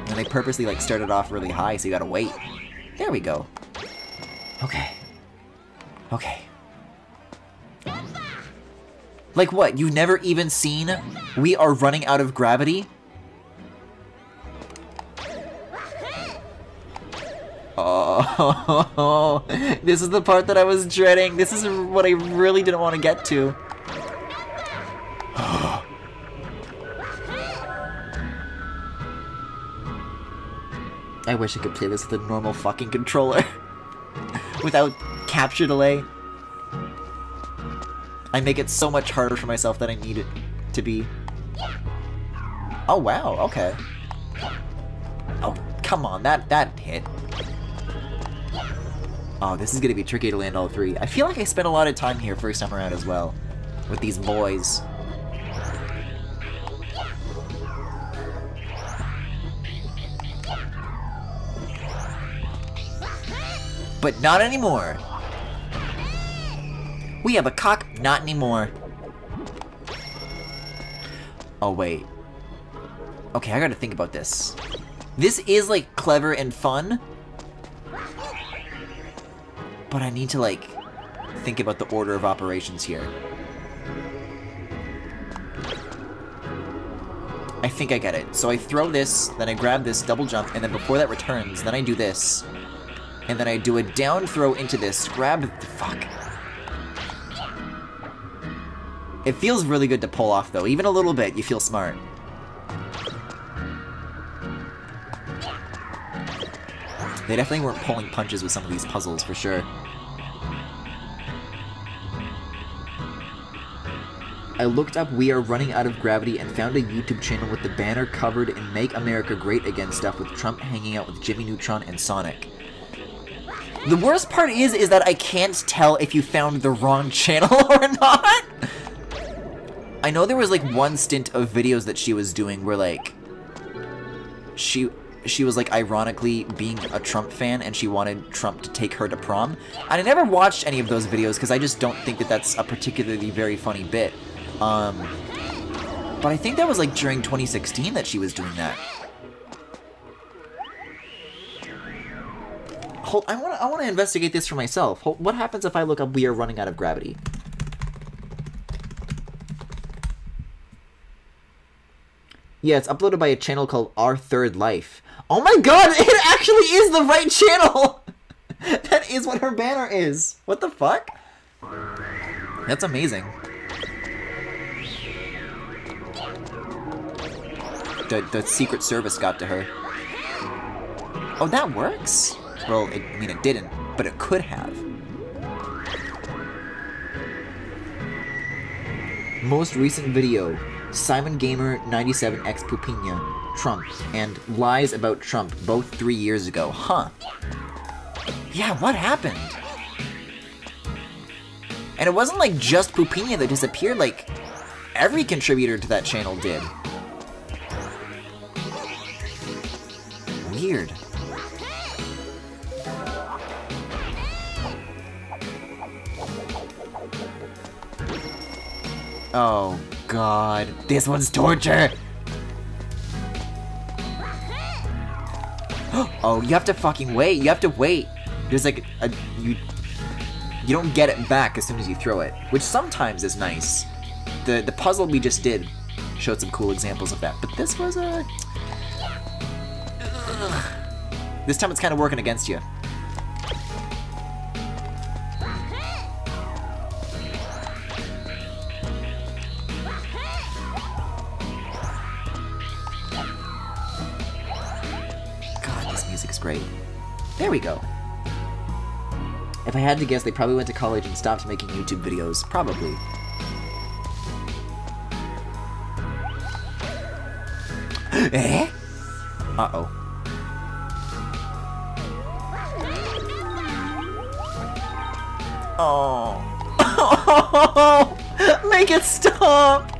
And they purposely, like, started off really high, so you gotta wait. There we go. Okay. Okay. Like what? You've never even seen We Are Running Out of Gravity? Oh, this is the part that I was dreading. This is what I really didn't want to get to. I wish I could play this with a normal fucking controller. Without capture delay. I make it so much harder for myself than I need it to be. Oh wow, okay. Oh, come on, that hit. Oh, this is gonna be tricky to land all three. I feel like I spent a lot of time here first time around as well. With these boys. But not anymore. We have a cock, not anymore. Oh, wait. Okay, I gotta think about this. This is, like, clever and fun. But I need to, like, think about the order of operations here. I think I get it. So I throw this, then I grab this, double jump, and then before that returns, then I do this. And then I do a down throw into this, grab the fuck. It feels really good to pull off though, even a little bit, you feel smart. They definitely weren't pulling punches with some of these puzzles, for sure. I looked up We Are Running Out of Gravity and found a YouTube channel with the banner covered in Make America Great Again stuff with Trump hanging out with Jimmy Neutron and Sonic. The worst part is that I can't tell if you found the wrong channel or not. I know there was like one stint of videos that she was doing where like she was like ironically being a Trump fan and she wanted Trump to take her to prom. And I never watched any of those videos because I just don't think that that's a particularly very funny bit. But I think that was like during 2016 that she was doing that. Hold, I wanna investigate this for myself. What happens if I look up "We are running out of gravity"? Yeah, it's uploaded by a channel called Our Third Life. Oh my god, it actually is the right channel! That is what her banner is. What the fuck? That's amazing. The Secret Service got to her. Oh, that works? Well, I mean, it didn't, but it could have. Most recent video, Simon Gamer 97X Pupinha, Trump, and lies about Trump, both 3 years ago. Huh. Yeah, what happened? And it wasn't like just Pupinha that disappeared, like, every contributor to that channel did. Weird. Oh god, this one's torture! Oh, you have to fucking wait, you have to wait. There's like you don't get it back as soon as you throw it, which sometimes is nice. The puzzle we just did showed some cool examples of that, but this was a... This time it's kind of working against you. Great. There we go. If I had to guess, they probably went to college and stopped making YouTube videos. Probably. Eh? Uh-oh. Oh. Make it stop!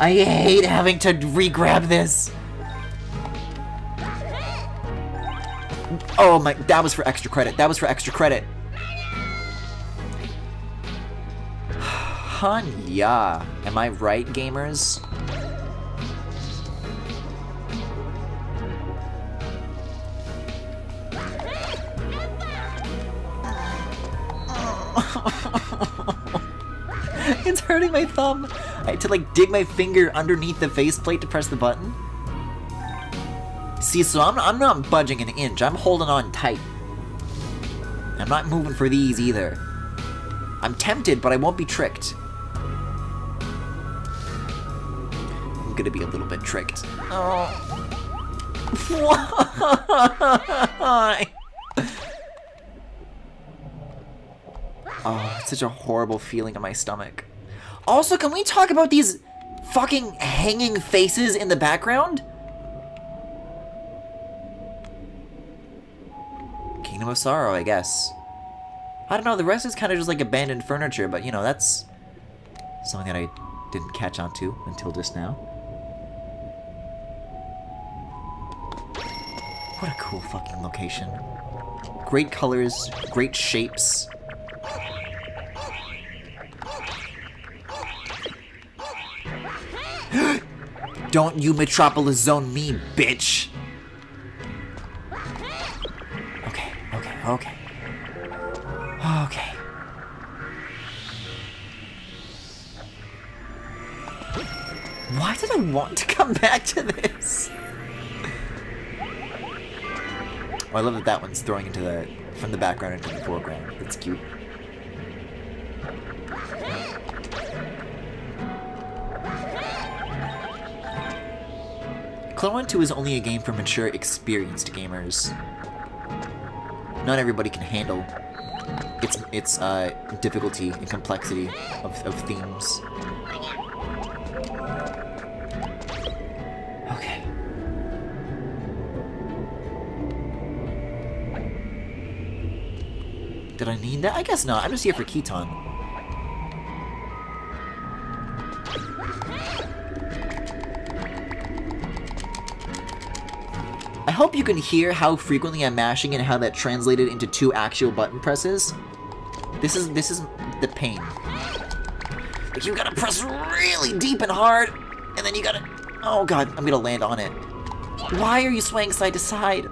I hate having to re-grab this. Oh my, that was for extra credit. That was for extra credit. Yeah. Am I right, gamers? It's hurting my thumb. I had to like dig my finger underneath the faceplate to press the button. See, so I'm not budging an inch. I'm holding on tight. I'm not moving for these either. I'm tempted, but I won't be tricked. I'm gonna be a little bit tricked. Oh. Why? Oh, it's such a horrible feeling in my stomach. Also, can we talk about these fucking hanging faces in the background? Kingdom of Sorrow, I guess. I don't know, the rest is kind of just like abandoned furniture, but you know, that's something that I didn't catch on to until just now. What a cool fucking location. Great colors, great shapes. Don't you Metropolis Zone me, bitch! Okay. Why did I want to come back to this? Oh, I love that that one's throwing into the from the background into the foreground. That's cute. Klonoa 2 is only a game for mature, experienced gamers. Not everybody can handle its difficulty and complexity of themes. Okay. Did I need that? I guess not. I'm just here for Keaton. I hope you can hear how frequently I'm mashing and how that translated into 2 actual button presses. This is the pain. Like, you gotta press really deep and hard, and then you gotta... Oh god, I'm gonna land on it. Why are you swaying side to side?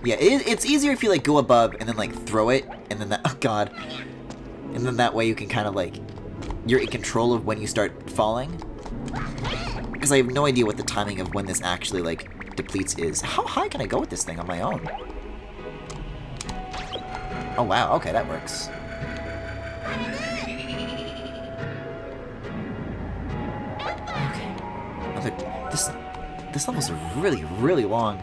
Yeah, it's easier if you like go above and then like throw it, and then that, oh god. And then that way you can kind of like, you're in control of when you start falling. Because I have no idea what the timing of when this actually like depletes is. How high can I go with this thing on my own? Oh wow, okay, that works. Okay. This level's really, really long.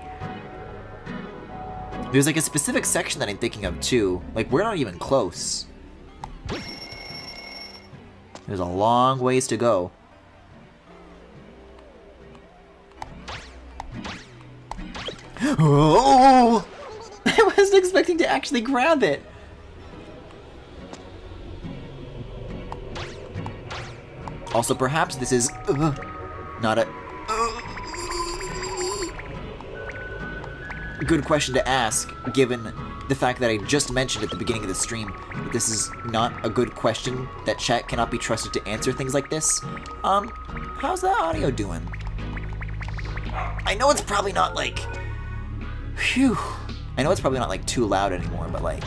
There's like a specific section that I'm thinking of too. Like, we're not even close. There's a long ways to go. Oh! I wasn't expecting to actually grab it. Also, perhaps this is not a good question to ask, given the fact that I just mentioned at the beginning of the stream that this is not a good question, that chat cannot be trusted to answer things like this. How's the audio doing? I know it's probably not like, phew. I know it's probably not like too loud anymore, but like,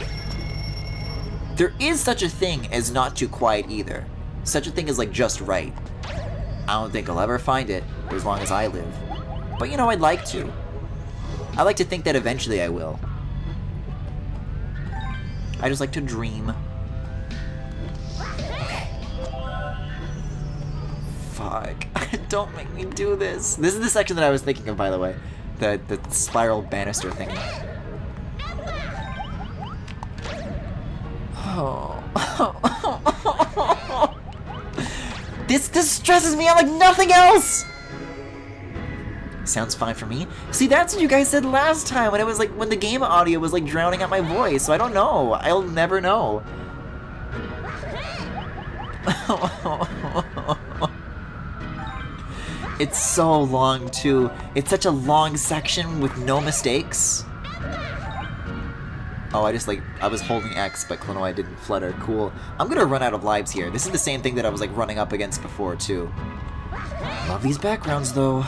there is such a thing as not too quiet either. Such a thing as like just right. I don't think I'll ever find it for as long as I live. But you know, I'd like to. I like to think that eventually I will. I just like to dream. Okay. Fuck. Don't make me do this. This is the section that I was thinking of, by the way. The spiral banister thing. Oh. This stresses me out like nothing else! Sounds fine for me. See, that's what you guys said last time when it was like, when the game audio was like drowning out my voice, so I don't know. I'll never know. It's so long too. It's such a long section with no mistakes. Oh, I was holding X, but Klonoa didn't flutter. Cool. I'm gonna run out of lives here. This is the same thing that I was like running up against before too. Love these backgrounds though.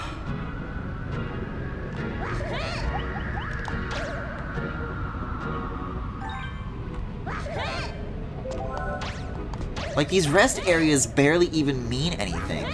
Like, these rest areas barely even mean anything.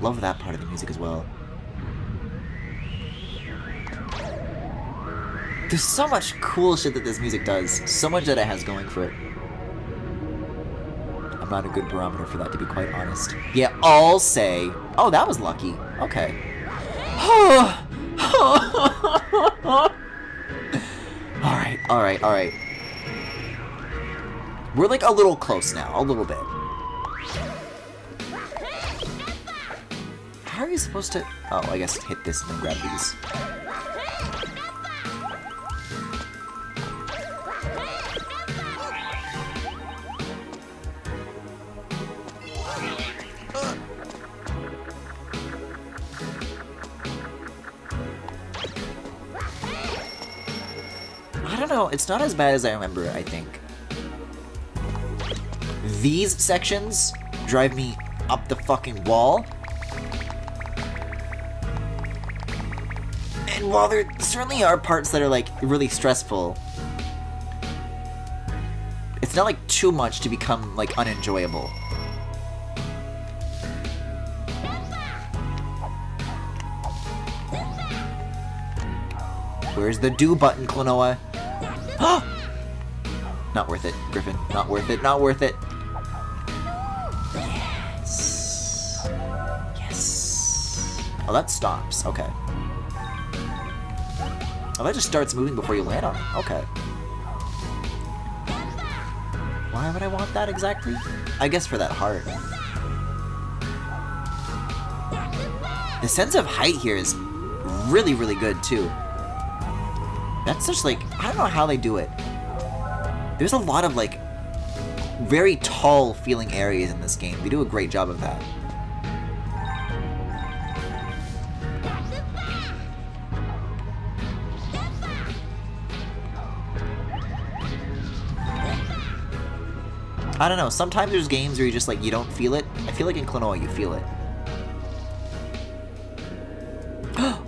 Love that part of the music as well. There's so much cool shit that this music does. So much that it has going for it. I'm not a good barometer for that, to be quite honest. Yeah, I'll say... Oh, that was lucky. Okay. Alright. We're like a little close now. A little bit. How are you supposed to... Oh, I guess hit this and then grab these. I don't know, it's not as bad as I remember, I think. These sections drive me up the fucking wall. And while there certainly are parts that are like really stressful, it's not like too much to become like unenjoyable. Where's the do button, Klonoa? Not worth it, Griffin. Not worth it, not worth it. Yes. Yes. Oh, that stops. Okay. Oh, that just starts moving before you land on it. Okay. Why would I want that exactly? I guess for that heart. The sense of height here is really, really good, too. That's just like, I don't know how they do it. There's a lot of like very tall feeling areas in this game. They do a great job of that. I don't know, sometimes there's games where you just like, you don't feel it. I feel like in Klonoa you feel it.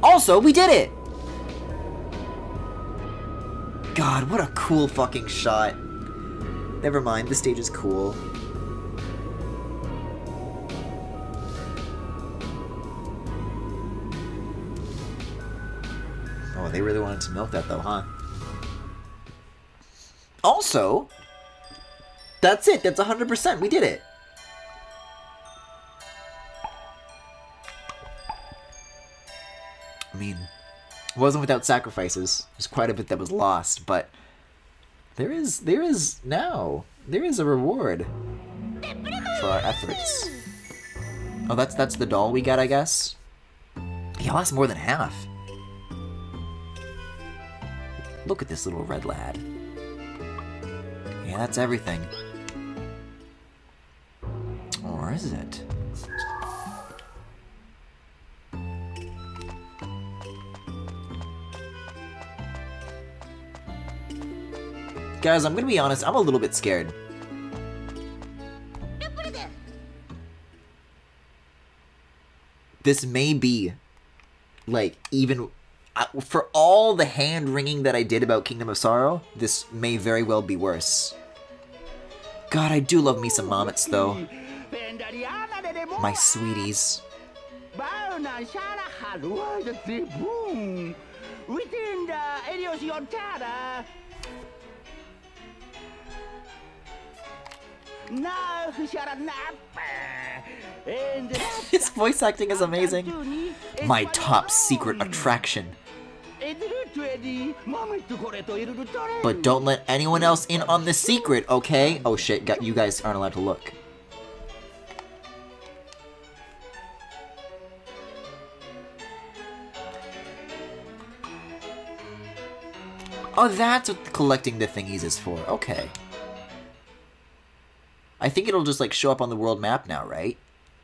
Also, we did it! God, what a cool fucking shot. Never mind, this stage is cool. Oh, they really wanted to milk that though, huh? Also, that's it, that's 100%, we did it! I mean, it wasn't without sacrifices. There's quite a bit that was lost, but there is a reward for our efforts. Oh, that's the doll we got, I guess? He lost more than half. Look at this little red lad. Yeah, that's everything. Or is it? Guys, I'm gonna be honest, I'm a little bit scared. This may be, like, even... for all the hand-wringing that I did about Kingdom of Sorrow, this may very well be worse. God, I do love me some Momets, though. My sweeties. His voice acting is amazing. My top secret attraction. But don't let anyone else in on the secret, okay? Oh shit, you guys aren't allowed to look. Oh, that's what collecting the thingies is for. Okay. I think it'll just, like, show up on the world map now, right?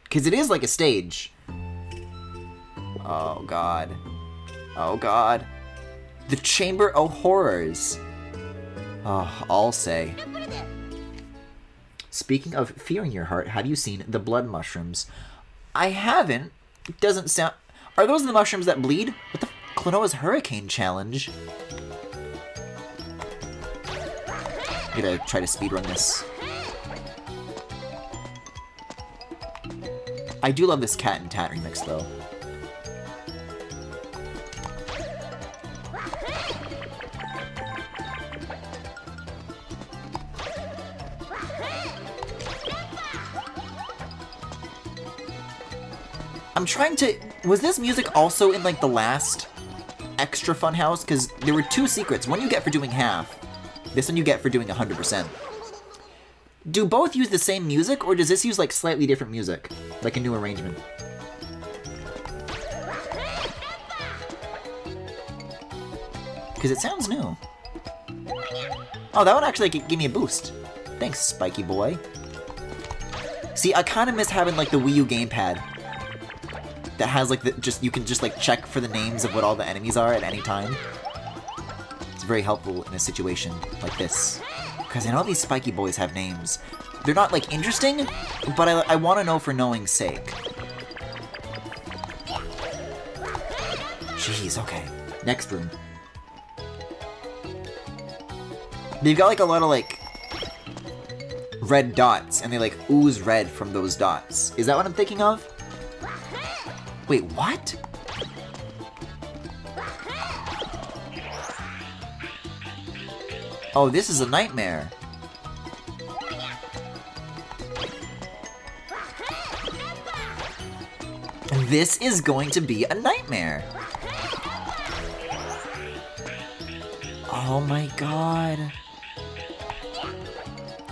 Because it is like a stage. Oh, God. Oh, God. The Chamber of Horrors. Oh, I'll say. Speaking of fear in your heart, have you seen the blood mushrooms? I haven't. It doesn't sound... Are those the mushrooms that bleed? What the... Klonoa's Hurricane Challenge. I'm gonna try to speedrun this. I do love this Cat and Tat remix, though. I'm trying to... Was this music also in, like, the last extra fun house? Because there were two secrets. One you get for doing half. This one you get for doing 100%. Do both use the same music, or does this use, like, slightly different music? Like a new arrangement? Because it sounds new. Oh, that one actually gave me a boost. Thanks, Spiky Boy. See, I kind of miss having, like, the Wii U gamepad. That has, like, you can just, like, check for the names of what all the enemies are at any time. It's very helpful in a situation like this. Because I know these Spiky Boys have names. They're not, like, interesting, but I want to know for knowing's sake. Jeez, okay. Next room. They've got, like, a lot of, like, red dots, and they, like, ooze red from those dots. Is that what I'm thinking of? Wait, what? Oh, this is a nightmare. This is going to be a nightmare. Oh my god.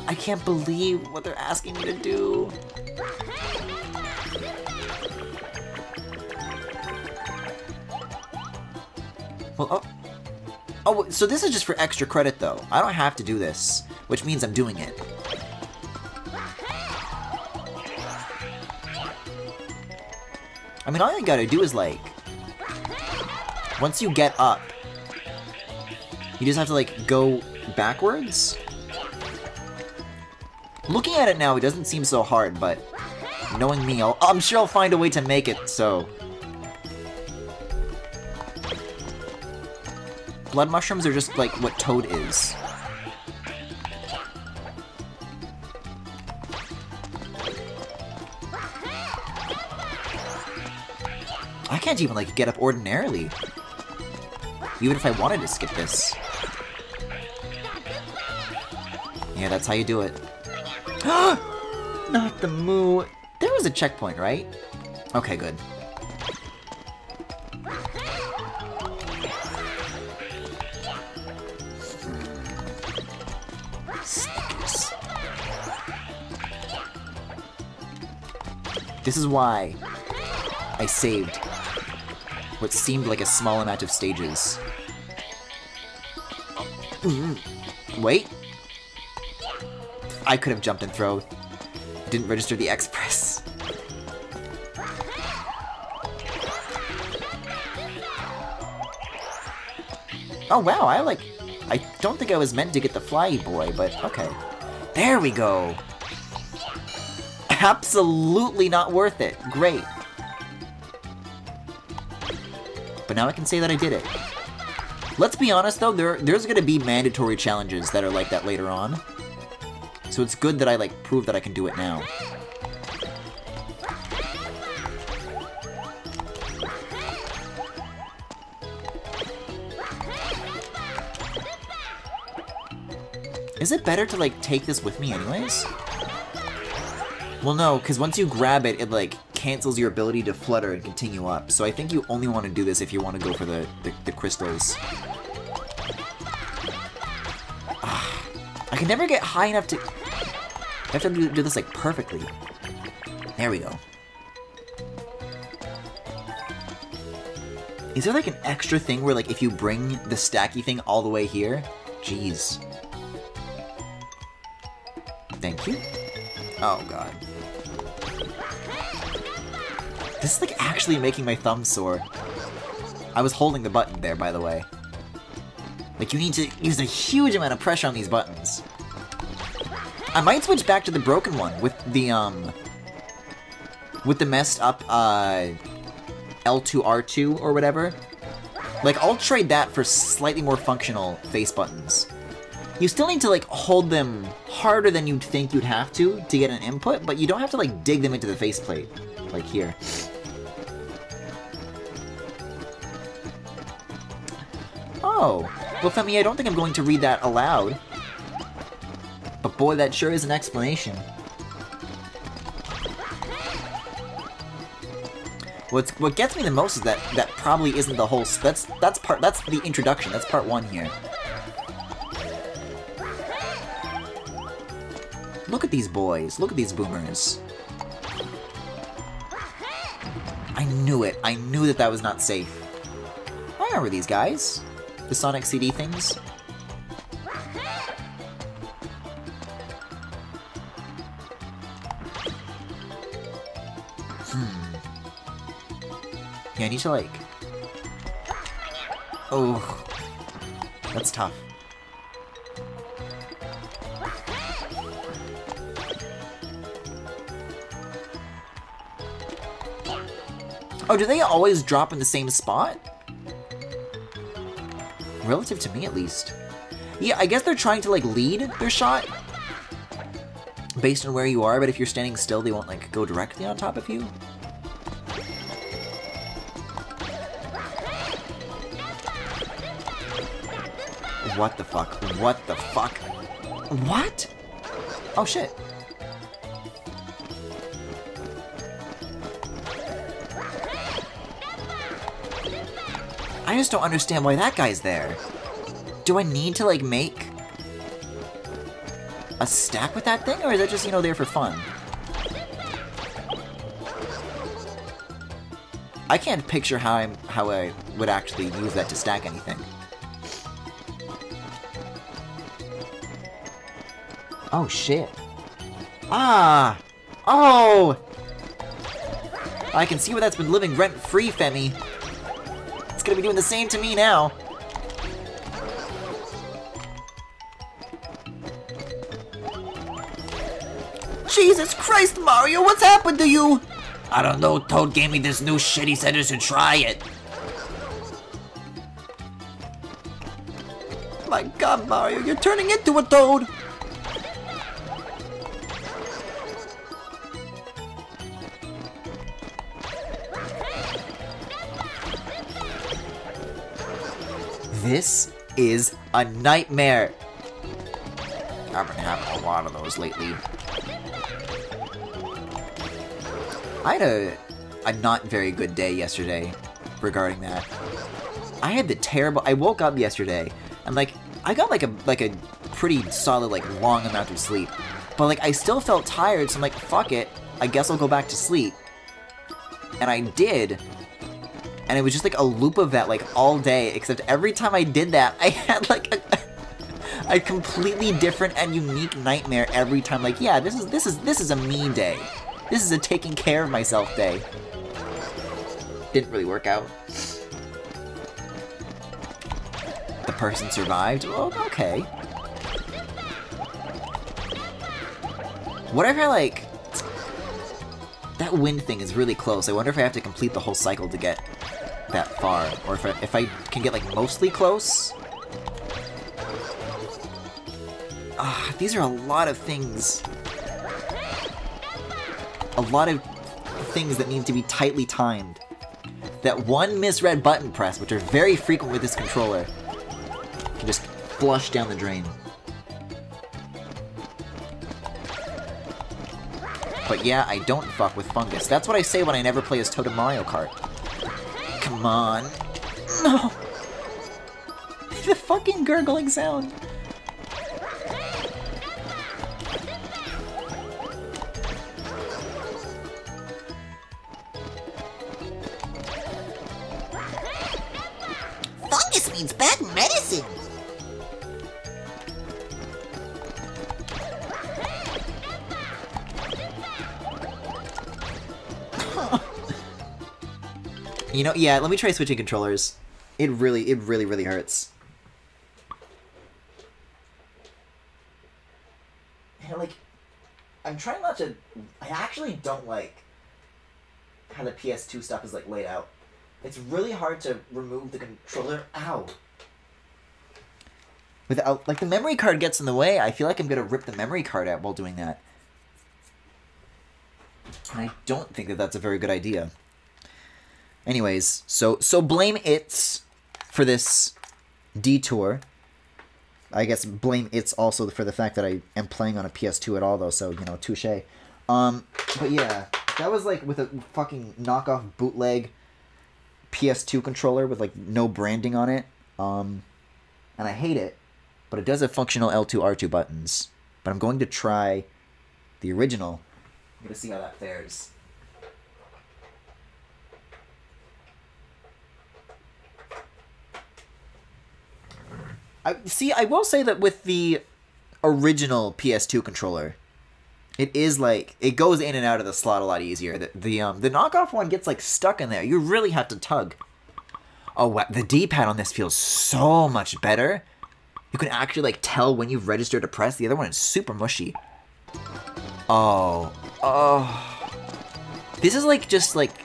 I can't believe what they're asking me to do. Well, oh, so this is just for extra credit, though. I don't have to do this, which means I'm doing it. I mean, all you gotta do is, like... Once you get up, you just have to, like, go backwards? Looking at it now, it doesn't seem so hard, but knowing me, I'm sure I'll find a way to make it so. Blood mushrooms are just like what Toad is. I can't even like get up ordinarily. Even if I wanted to skip this. Yeah, that's how you do it. Not the moo. There was a checkpoint, right? Okay, good. Snickers. This is why I saved what seemed like a small amount of stages. Wait. I could have jumped and thrown. Didn't register the express. Oh wow, I don't think I was meant to get the flyy boy, but okay. There we go! Absolutely not worth it. Great. But now I can say that I did it. Let's be honest though, there's gonna be mandatory challenges that are like that later on. So it's good that I like prove that I can do it now. Is it better to like take this with me anyways? Well no, because once you grab it, it like cancels your ability to flutter and continue up. So I think you only want to do this if you want to go for the crystals. I can never get high enough to... I have to do this like perfectly. There we go. Is there like an extra thing where like if you bring the stacky thing all the way here? Jeez. Thank you. Oh god. This is like actually making my thumb sore. I was holding the button there, by the way. Like you need to use a huge amount of pressure on these buttons. I might switch back to the broken one with the messed up L2R2 or whatever. Like I'll trade that for slightly more functional face buttons. You still need to like hold them harder than you'd think you'd have to get an input, but you don't have to like dig them into the faceplate, like here. Oh, well Femi, I don't think I'm going to read that aloud. But boy, that sure is an explanation. What gets me the most is that probably isn't the whole. That's the introduction. That's part one here. Look at these boys. Look at these boomers. I knew it. I knew that was not safe. I remember these guys. The Sonic CD things. Yeah, I need to like... Oh, that's tough. Oh, do they always drop in the same spot? Relative to me, at least. Yeah, I guess they're trying to, like, lead their shot based on where you are, but if you're standing still, they won't, like, go directly on top of you. What the fuck? What the fuck? What? Oh, shit. I just don't understand why that guy's there. Do I need to, like, make a stack with that thing, or is that just, you know, there for fun? I can't picture how I would actually use that to stack anything. Oh, shit. Ah! Oh! I can see where that's been living rent-free, Femi. It's gonna be doing the same to me now. Jesus Christ, Mario, what's happened to you? I don't know, Toad gave me this new shit, he said I should try it. My God, Mario, you're turning into a toad! This is a nightmare. I've been having a lot of those lately. I had a not very good day yesterday regarding that. I had the terrible... I woke up yesterday and like I got like a pretty solid like long amount of sleep. But like I still felt tired, so I'm like, fuck it. I guess I'll go back to sleep. And I did. And it was just like a loop of that like all day, except every time I did that, I had like a completely different and unique nightmare every time. Like, yeah, this is a me day. This is a taking care of myself day. Didn't really work out. The person survived? Well, okay. What if I, like... That wind thing is really close. I wonder if I have to complete the whole cycle to get that far. Or if I can get, like, mostly close? These are a lot of things. A lot of things that need to be tightly timed. That one misread button press, which are very frequent with this controller, can just flush down the drain. But yeah, I don't fuck with fungus. That's what I say when I never play as Toad in Mario Kart. Come on. No! The fucking gurgling sound. Fungus means bad medicine. You know, yeah, let me try switching controllers. It really hurts. And like, I'm trying not to... I actually don't like how the PS2 stuff is like laid out. It's really hard to remove the controller. Ow. Without, like, the memory card gets in the way. I feel like I'm gonna rip the memory card out while doing that. And I don't think that that's a very good idea. Anyways, so blame It's for this detour. I guess blame It's also for the fact that I am playing on a PS2 at all, though, so, you know, touche. But yeah, that was, like, with a fucking knockoff bootleg PS2 controller with, like, no branding on it. And I hate it, but it does have functional L2, R2 buttons. But I'm going to try the original. I'm going to see how that fares. I will say that with the original PS2 controller, it is like, it goes in and out of the slot a lot easier. The knockoff one gets like stuck in there. You really have to tug. Oh, wow. The D-pad on this feels so much better. You can actually like tell when you've registered to press. The other one is super mushy. Oh. This is like just like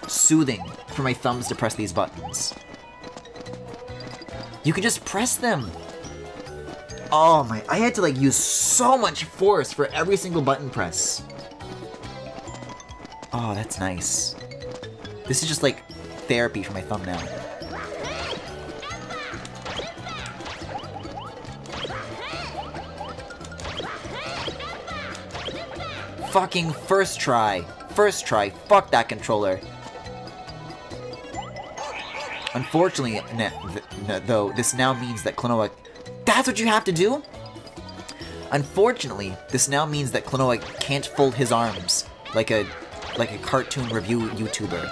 soothing for my thumbs to press these buttons. You can just press them. Oh my, I had to like use so much force for every single button press. Oh, that's nice. This is just like therapy for my thumb now. Fucking first try. First try. Fuck that controller. Unfortunately, though, this now means that Klonoa... That's what you have to do? Unfortunately, this now means that Klonoa can't fold his arms like a cartoon review YouTuber.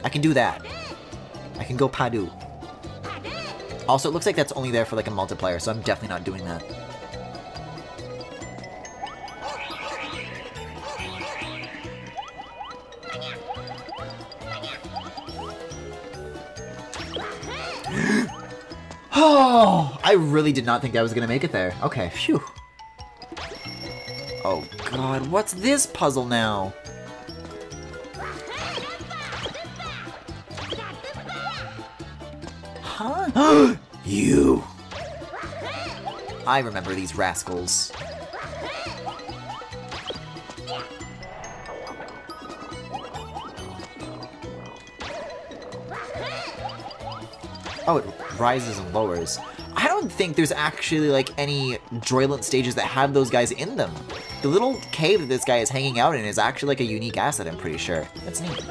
I can do that. I can go Padu. Also, it looks like that's only there for like a multiplayer, so I'm definitely not doing that. Oh, I really did not think I was gonna make it there. Okay, phew. Oh god, what's this puzzle now? Huh? You! I remember these rascals. Oh, it rises and lowers. I don't think there's actually, like, any Droidlant stages that have those guys in them. The little cave that this guy is hanging out in is actually, like, a unique asset, I'm pretty sure. That's neat.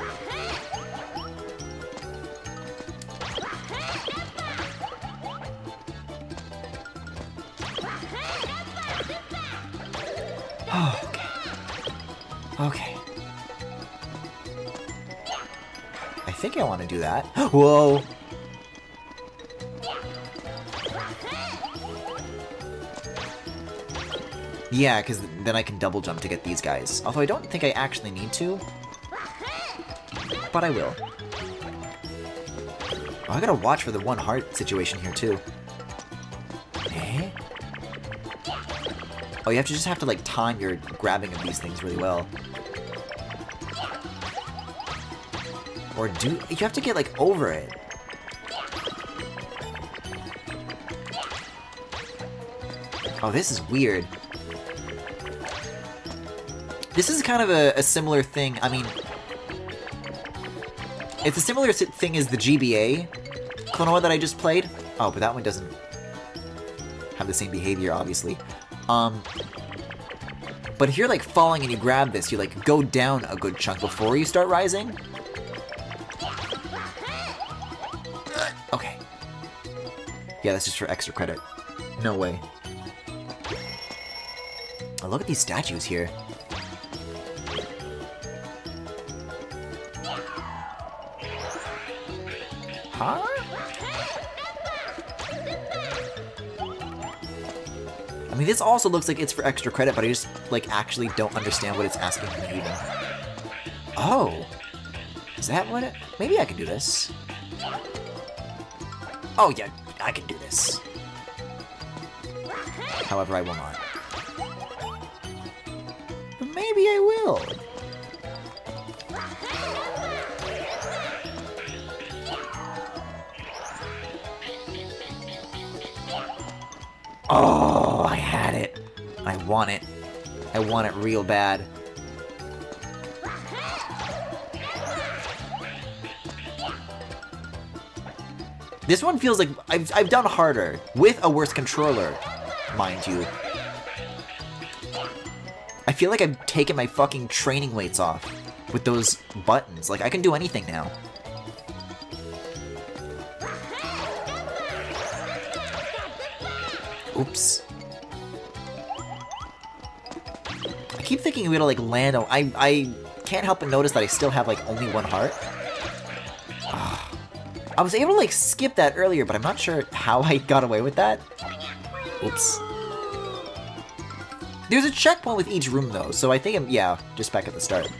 Oh, okay. Okay. I think I want to do that. Whoa! Yeah, because then I can double jump to get these guys. Although I don't think I actually need to. But I will. Oh, I gotta watch for the one heart situation here, too. Eh? Oh, you just have to, like, time your grabbing of these things really well. Or you have to get, like, over it. Oh, this is weird. This is kind of a similar thing. I mean, it's a similar thing as the GBA Klonoa that I just played. Oh, but that one doesn't have the same behavior, obviously. But if you're, like, falling and you grab this, you, like, go down a good chunk before you start rising. Okay. Yeah, that's just for extra credit. No way. Oh, look at these statues here. Huh? I mean, this also looks like it's for extra credit, but I just, like, actually don't understand what it's asking for me even. Oh! Is that what it... Maybe I can do this. Oh, yeah, I can do this. However, I will not. But maybe I will. Oh, I had it. I want it. I want it real bad. This one feels like I've done harder with a worse controller, mind you. I feel like I've taken my fucking training weights off with those buttons. Like, I can do anything now. Oops. I keep thinking we gotta, like, land on... I can't help but notice that I still have, like, only one heart. Ugh. I was able to, like, skip that earlier, but I'm not sure how I got away with that. Oops. There's a checkpoint with each room, though, so I think I'm... Yeah, just back at the start.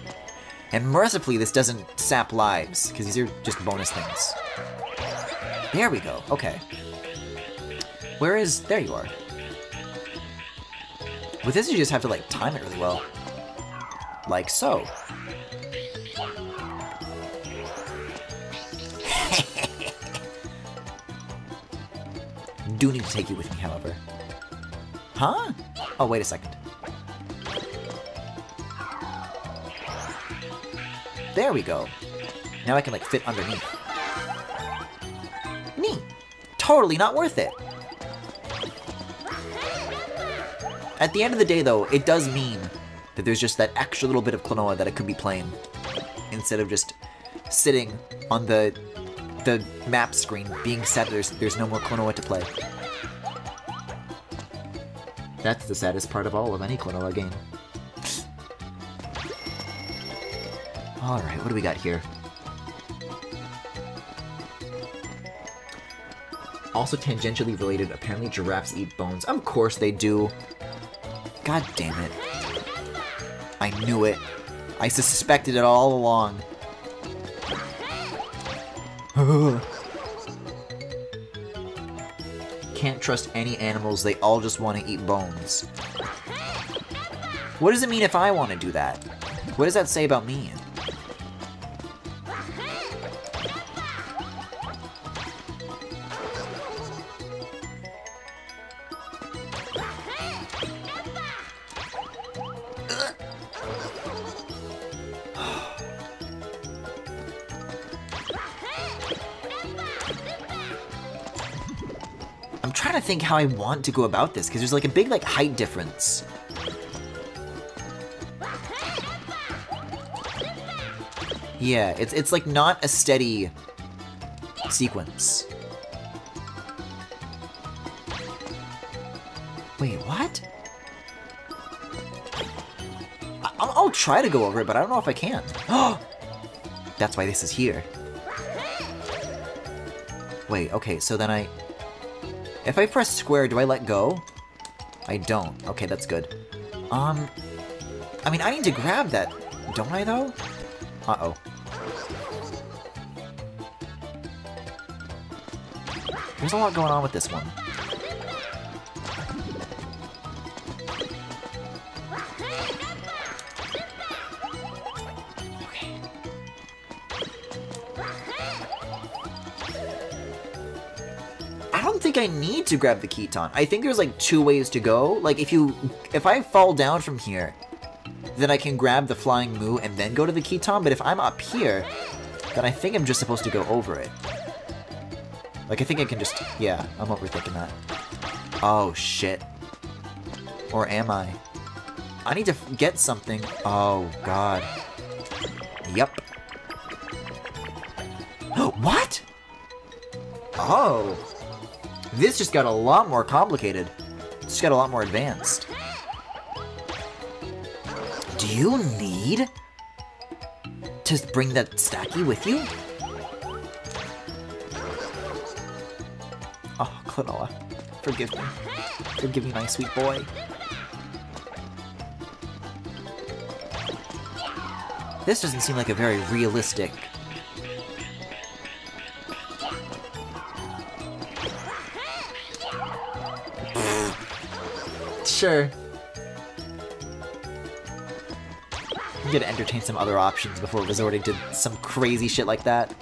And mercifully, this doesn't sap lives, because these are just bonus things. There we go. Okay. Where is... There you are. With this, you just have to, like, time it really well. Like so. Do need to take you with me, however. Huh? Oh, wait a second. There we go. Now I can, like, fit underneath. Neat. Totally not worth it. At the end of the day, though, it does mean that there's just that extra little bit of Klonoa that I could be playing, instead of just sitting on the map screen being sad there's no more Klonoa to play. That's the saddest part of all of any Klonoa game. Alright, what do we got here? Also tangentially related, apparently giraffes eat bones. Of course they do. God damn it. I knew it. I suspected it all along. can't trust any animals, they all just want to eat bones. What does it mean if I want to do that? What does that say about me? I'm trying to think how I want to go about this, because there's like a big like height difference. Yeah, it's like not a steady sequence. Wait, what? I'll try to go over it, but I don't know if I can. Oh, that's why this is here. Wait, okay, so then if I press square, do I let go? I don't. Okay, that's good. I mean, I need to grab that, don't I, though? Uh-oh. There's a lot going on with this one. Okay. I don't think I need to grab the Keton. I think there's like 2 ways to go. Like if I fall down from here, then I can grab the Flying Moo and then go to the Keton, but if I'm up here, then I think I'm just supposed to go over it. Like, I think I can just... Yeah, I'm overthinking that. Oh, shit. Or am I? I need to get something. Oh, God. Yep. What? Oh. This just got a lot more complicated. It just got a lot more advanced. Do you need to bring that Stacky with you? Oh, Klonoa, forgive me. Forgive me, my sweet boy. This doesn't seem like a very realistic... Sure. I'm gonna entertain some other options before resorting to some crazy shit like that.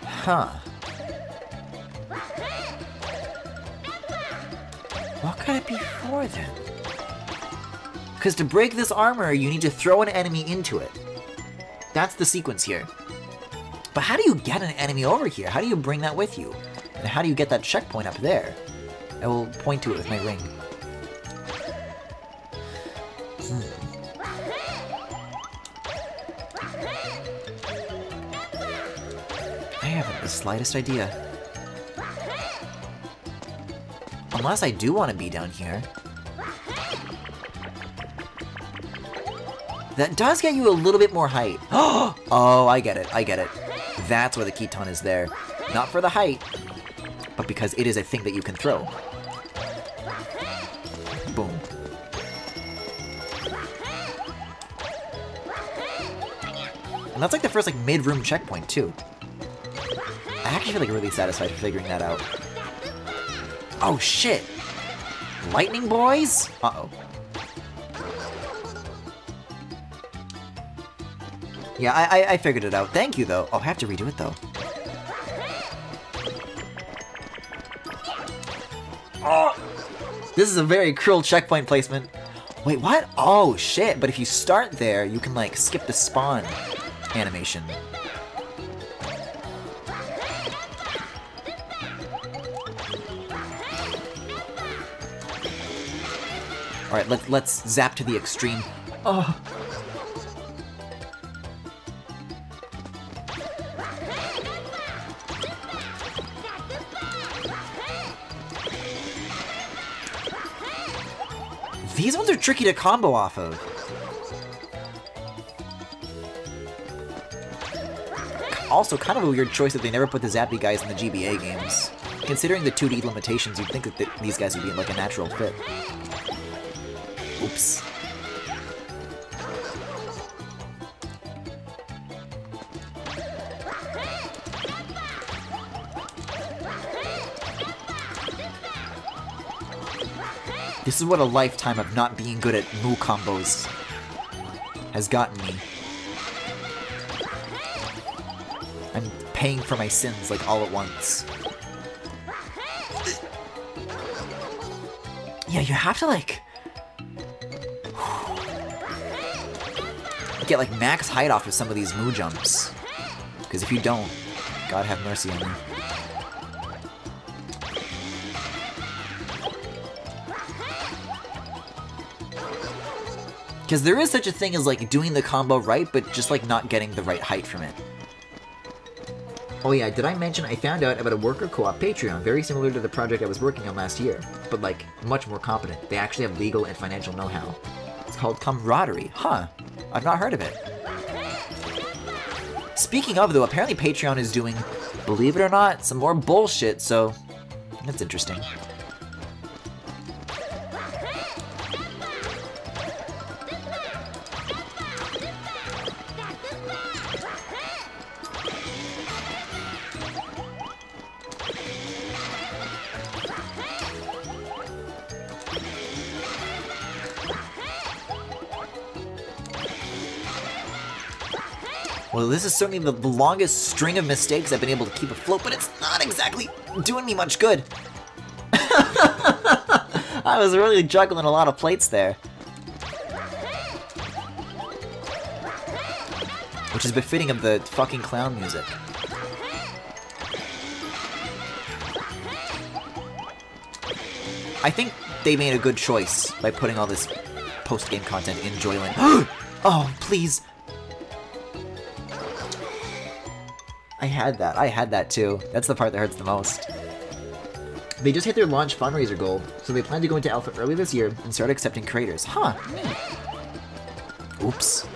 Huh. What could it be for then? Because to break this armor, you need to throw an enemy into it. That's the sequence here. But how do you get an enemy over here? How do you bring that with you? And how do you get that checkpoint up there? I will point to it with my ring. I haven't the slightest idea. Unless I do want to be down here. That does get you a little bit more height. Oh, I get it, I get it. That's why the Keton is there. Not for the height, but because it is a thing that you can throw. Boom. And that's like the first like mid-room checkpoint too. I actually feel like really satisfied figuring that out. Oh shit! Lightning boys? Uh-oh. Yeah, I figured it out. Thank you, though. Oh, I have to redo it, though. Oh! This is a very cruel checkpoint placement. Wait, what? Oh, shit. But if you start there, you can, like, skip the spawn animation. Alright, let's zap to the extreme. Oh. These ones are tricky to combo off of. Also, kind of a weird choice that they never put the Zappy guys in the GBA games. Considering the 2D limitations, you'd think that these guys would be like a natural fit. Oops. This is what a lifetime of not being good at Mu combos has gotten me. I'm paying for my sins, like, all at once. Yeah, you have to, like... get, like, max height off of some of these Mu jumps. Because if you don't, God have mercy on you. Because there is such a thing as, like, doing the combo right, but just, like, not getting the right height from it. Oh yeah, did I mention I found out about a worker co-op Patreon, very similar to the project I was working on last year, but, like, much more competent. They actually have legal and financial know-how. It's called Camaraderie. Huh. I've not heard of it. Speaking of, though, apparently Patreon is doing, believe it or not, some more bullshit, so that's interesting. Well, this is certainly the longest string of mistakes I've been able to keep afloat, but it's not exactly doing me much good. I was really juggling a lot of plates there. Which is befitting of the fucking clown music. I think they made a good choice by putting all this post-game content in Joyland. Oh, please. I had that too. That's the part that hurts the most. They just hit their launch fundraiser goal, so they plan to go into alpha early this year and start accepting creators. Huh, neat. Oops.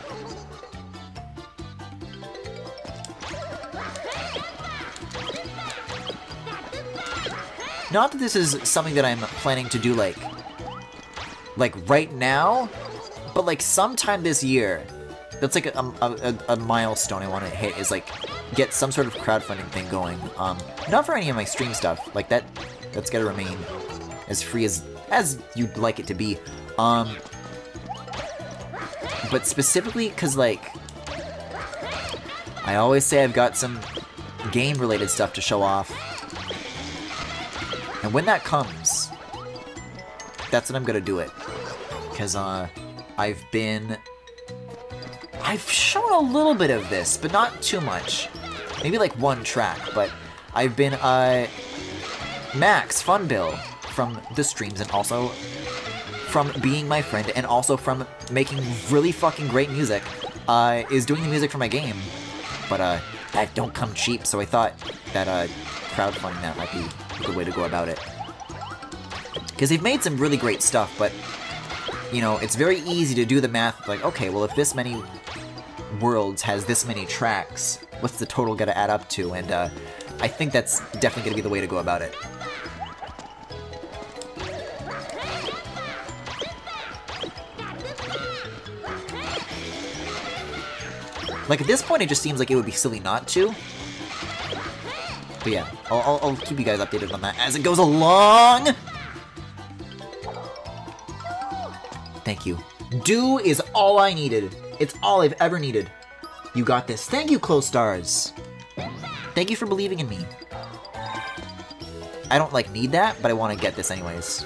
Not that this is something that I'm planning to do like right now, but like sometime this year. That's like a milestone I want to hit, is like get some sort of crowdfunding thing going. Not for any of my stream stuff, like that's gotta remain as free as you'd like it to be. But specifically because, like, I always say I've got some game related stuff to show off, and when that comes, that's when I'm gonna do it. Because I've shown a little bit of this, but not too much. Maybe like one track, but I've been, Max Funbill from the streams, and also from being my friend, and also from making really fucking great music, is doing the music for my game. But, that don't come cheap, so I thought that, crowdfunding that might be a good way to go about it. Because they've made some really great stuff, but, you know, it's very easy to do the math, like, okay, well, if this many worlds has this many tracks, what's the total gonna add up to? And I think that's definitely gonna be the way to go about it. Like, at this point, it just seems like it would be silly not to. But yeah, I'll keep you guys updated on that as it goes along! Thank you. Do is all I needed. It's all I've ever needed. You got this. Thank you, Close Stars. Thank you for believing in me. I don't, like, need that, but I want to get this anyways.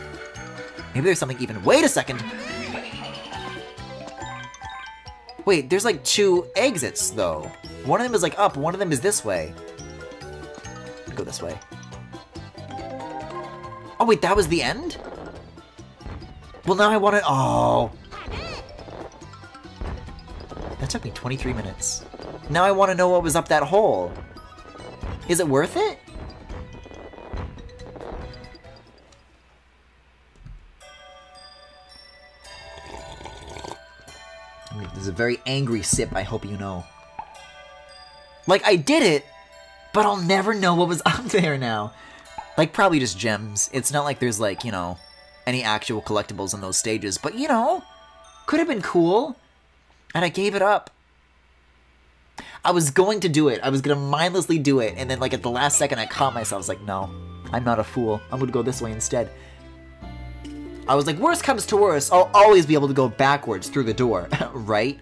Maybe there's something even— wait a second! Wait, there's, like, 2 exits, though. One of them is, like, up, one of them is this way. Go this way. Oh, wait, that was the end? Well, now I want to— oh. That took me 23 minutes. Now I want to know what was up that hole. Is it worth it? This is a very angry sip, I hope you know. Like, I did it, but I'll never know what was up there now. Like, probably just gems. It's not like there's, like, you know, any actual collectibles in those stages, but, you know, could have been cool. And I gave it up. I was going to do it. I was going to mindlessly do it. And then, like, at the last second, I caught myself. I was like, no, I'm not a fool. I'm going to go this way instead. I was like, worst comes to worst, I'll always be able to go backwards through the door, right?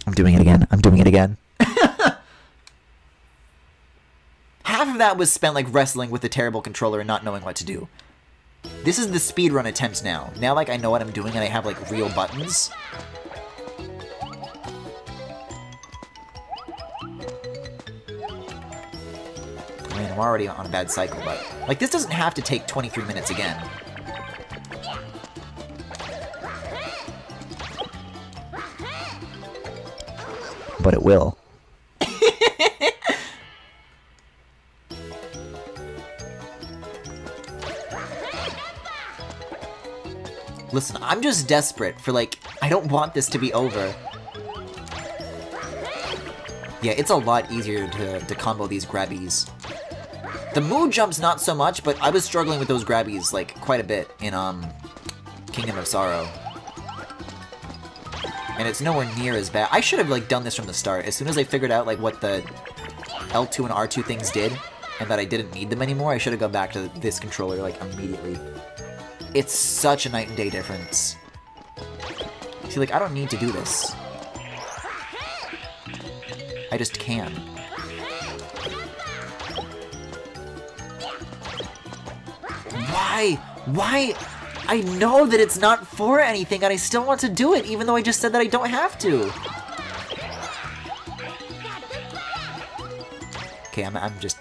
I'm doing it again. I'm doing it again. Half of that was spent like wrestling with the terrible controller and not knowing what to do. This is the speedrun attempt now. Now like I know what I'm doing and I have like real buttons. I mean, I'm already on a bad cycle, but like this doesn't have to take 23 minutes again. But it will. Listen, I'm just desperate for, like, I don't want this to be over. Yeah, it's a lot easier to combo these grabbies. The mood jumps not so much, but I was struggling with those grabbies, like, quite a bit in, Kingdom of Sorrow. And it's nowhere near as bad. I should have, like, done this from the start. As soon as I figured out, like, what the L2 and R2 things did, and that I didn't need them anymore, I should have gone back to this controller, like, immediately. It's such a night and day difference. See, like, I don't need to do this. I just can. Why? Why? I know that it's not for anything, and I still want to do it, even though I just said that I don't have to. Okay, I'm just...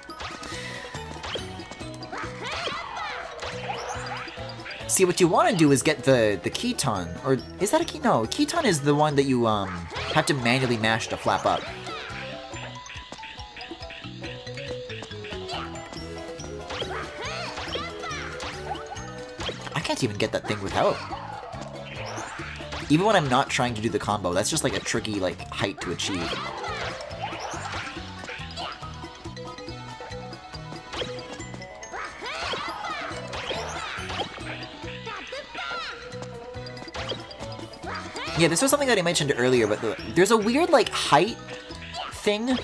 See, what you want to do is get the Keton, or is that a key? No, Keton is the one that you have to manually mash to flap up. I can't even get that thing without. Even when I'm not trying to do the combo, that's just like a tricky like height to achieve. Yeah, this was something that I mentioned earlier, but there's a weird, like, height thing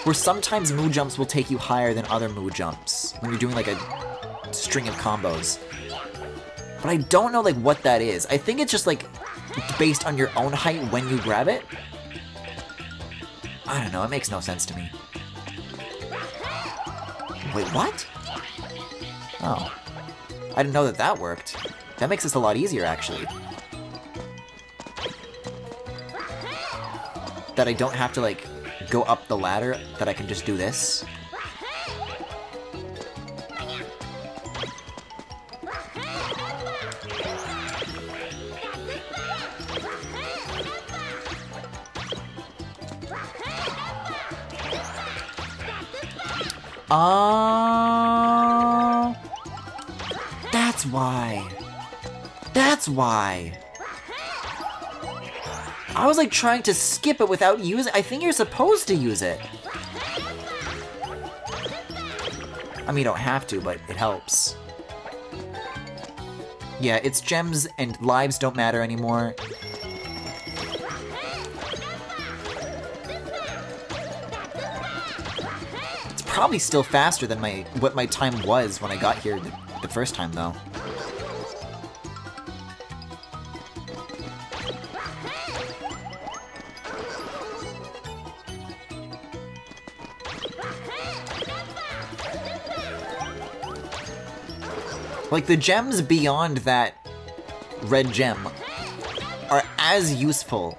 where sometimes mood jumps will take you higher than other mood jumps when you're doing, like, a string of combos. But I don't know, like, what that is. I think it's just, like, based on your own height when you grab it. I don't know, it makes no sense to me. Wait, what? Oh. I didn't know that that worked. That makes this a lot easier, actually. That I don't have to, like, go up the ladder, that I can just do this. Oh, that's why. That's why. I was like trying to skip it without using. I think you're supposed to use it. I mean, you don't have to, but it helps. Yeah, it's gems and lives don't matter anymore. It's probably still faster than what my time was when I got here the first time, though. Like, the gems beyond that red gem are as useful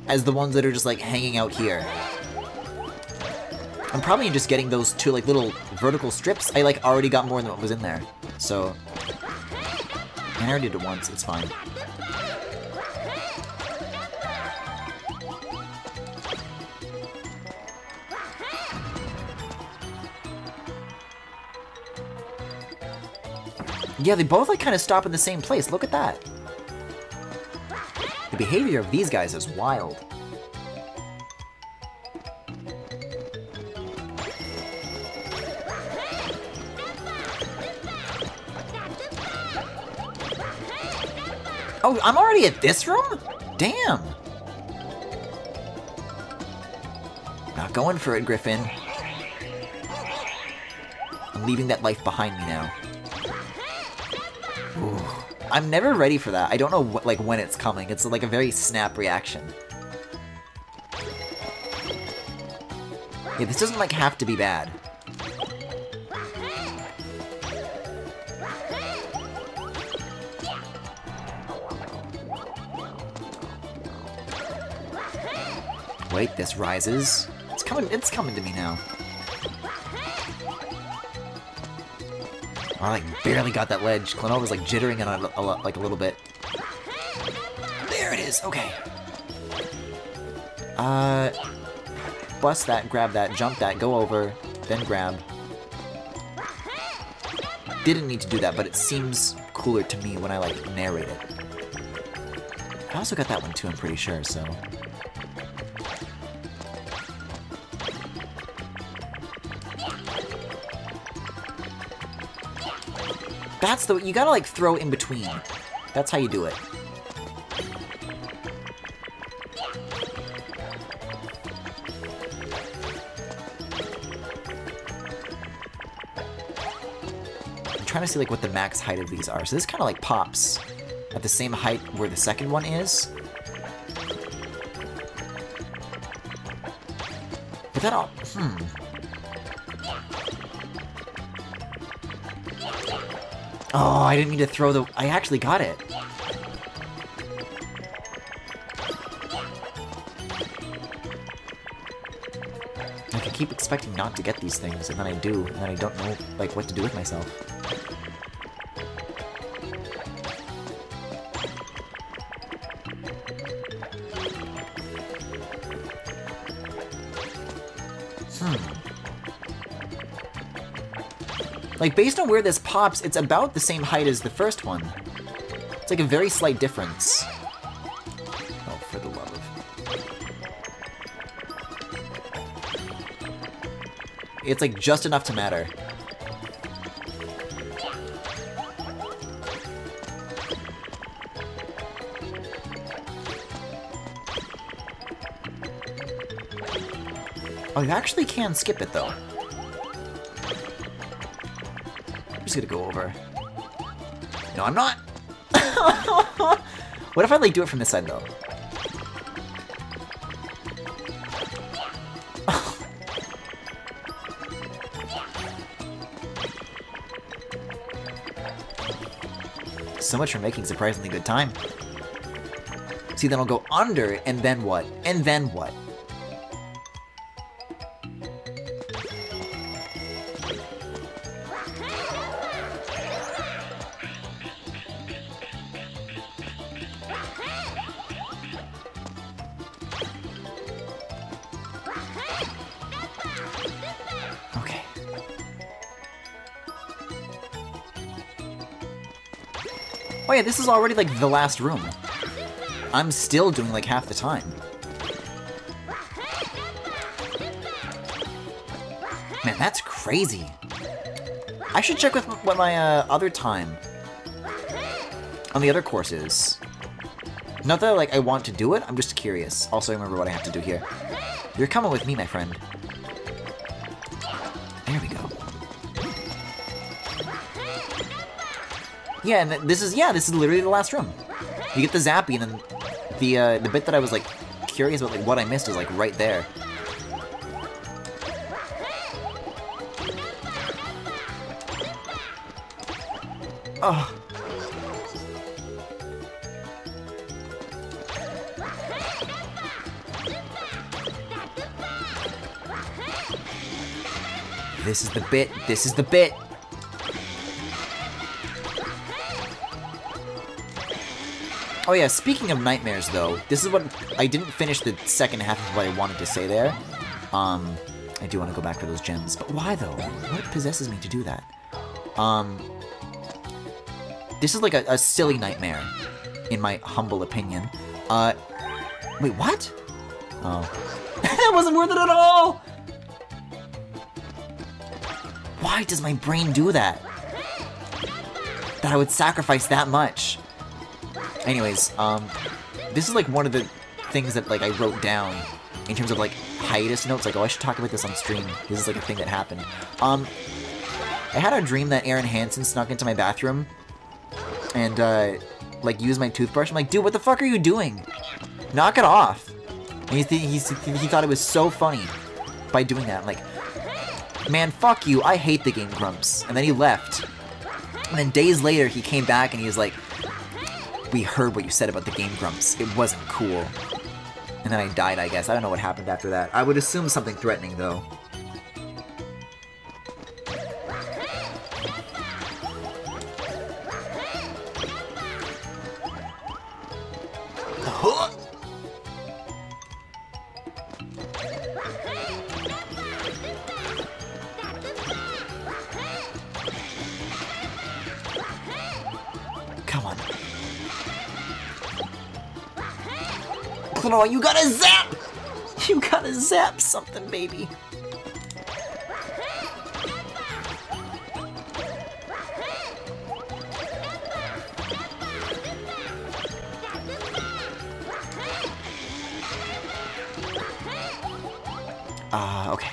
as the ones that are just, like, hanging out here. I'm probably just getting those two, like, little vertical strips. I, like, already got more than what was in there. So, and I already did it once, it's fine. Yeah, they both, like, kind of stop in the same place. Look at that. The behavior of these guys is wild. Oh, I'm already at this room? Damn. Not going for it, Griffin. I'm leaving that life behind me now. I'm never ready for that. I don't know what, like when it's coming. It's like a very snap reaction. Yeah, this doesn't like have to be bad. Wait, this rises. It's coming to me now. I like barely got that ledge. Klonoa was like jittering on it like a little bit. There it is. Okay. Bust that, grab that, jump that, go over, then grab. Didn't need to do that, but it seems cooler to me when I like narrate it. I also got that one too, I'm pretty sure, so. That's the, you gotta like throw in between. That's how you do it. I'm trying to see like what the max height of these are. So this kind of like pops at the same height where the second one is. But that all, Oh, I didn't mean to throw the... I actually got it. Like, I keep expecting not to get these things, and then I do, and then I don't know, like, what to do with myself. Like, based on where this pops, it's about the same height as the first one. It's like a very slight difference. Oh, for the love of... It's like just enough to matter. Oh, you actually can skip it, though. I'm just gonna go over. No, I'm not! What if I, like, do it from this side, though? So much for making surprisingly good time. See, then I'll go under, and then what? And then what? Okay. Oh yeah, this is already like the last room. I'm still doing like half the time. Man, that's crazy. I should check with what my other time on the other course is. Not that like I want to do it, I'm just curious. Also, I remember what I have to do here. You're coming with me, my friend. There we go. Yeah, and this is literally the last room. You get the zappy, and then the bit that I was like curious about, like what I missed, is like right there. Oh. This is the bit. This is the bit. Oh yeah, speaking of nightmares though, this is what I didn't finish the second half of what I wanted to say there. I do want to go back for those gems, but why though? What possesses me to do that? This is like a silly nightmare, in my humble opinion. Wait, what? Oh. That wasn't worth it at all! Why does my brain do that? That I would sacrifice that much? Anyways, this is like one of the things that like I wrote down in terms of like hiatus notes, like, oh, I should talk about this on stream. This is like a thing that happened. I had a dream that Aaron Hansen snuck into my bathroom and like use my toothbrush. I'm like, dude, what the fuck are you doing? Knock it off. And he thought it was so funny by doing that. I'm like, man, fuck you. I hate the game, Grumps. And then he left. And then days later, he came back and he was like, we heard what you said about the game, Grumps. It wasn't cool. And then I died, I guess. I don't know what happened after that. I would assume something threatening, though. Come on. Klonoa, you gotta zap! You gotta zap something, baby. Okay.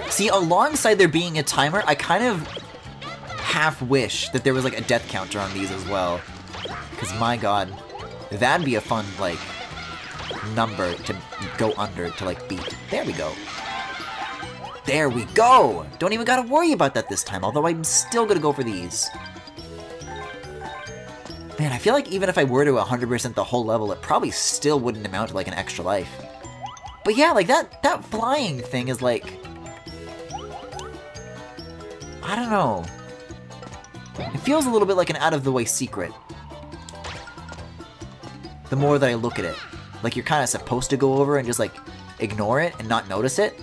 See, alongside there being a timer, I kind of half wish that there was like a death counter on these as well. Because my god, that'd be a fun, like, number to go under to, like, beat. There we go. There we go! Don't even gotta worry about that this time, although I'm still gonna go for these. Man, I feel like even if I were to 100% the whole level, it probably still wouldn't amount to, like, an extra life. But yeah, like, that flying thing is, like... I don't know. It feels a little bit like an out-of-the-way secret. The more that I look at it. Like, you're kind of supposed to go over and just, like, ignore it and not notice it.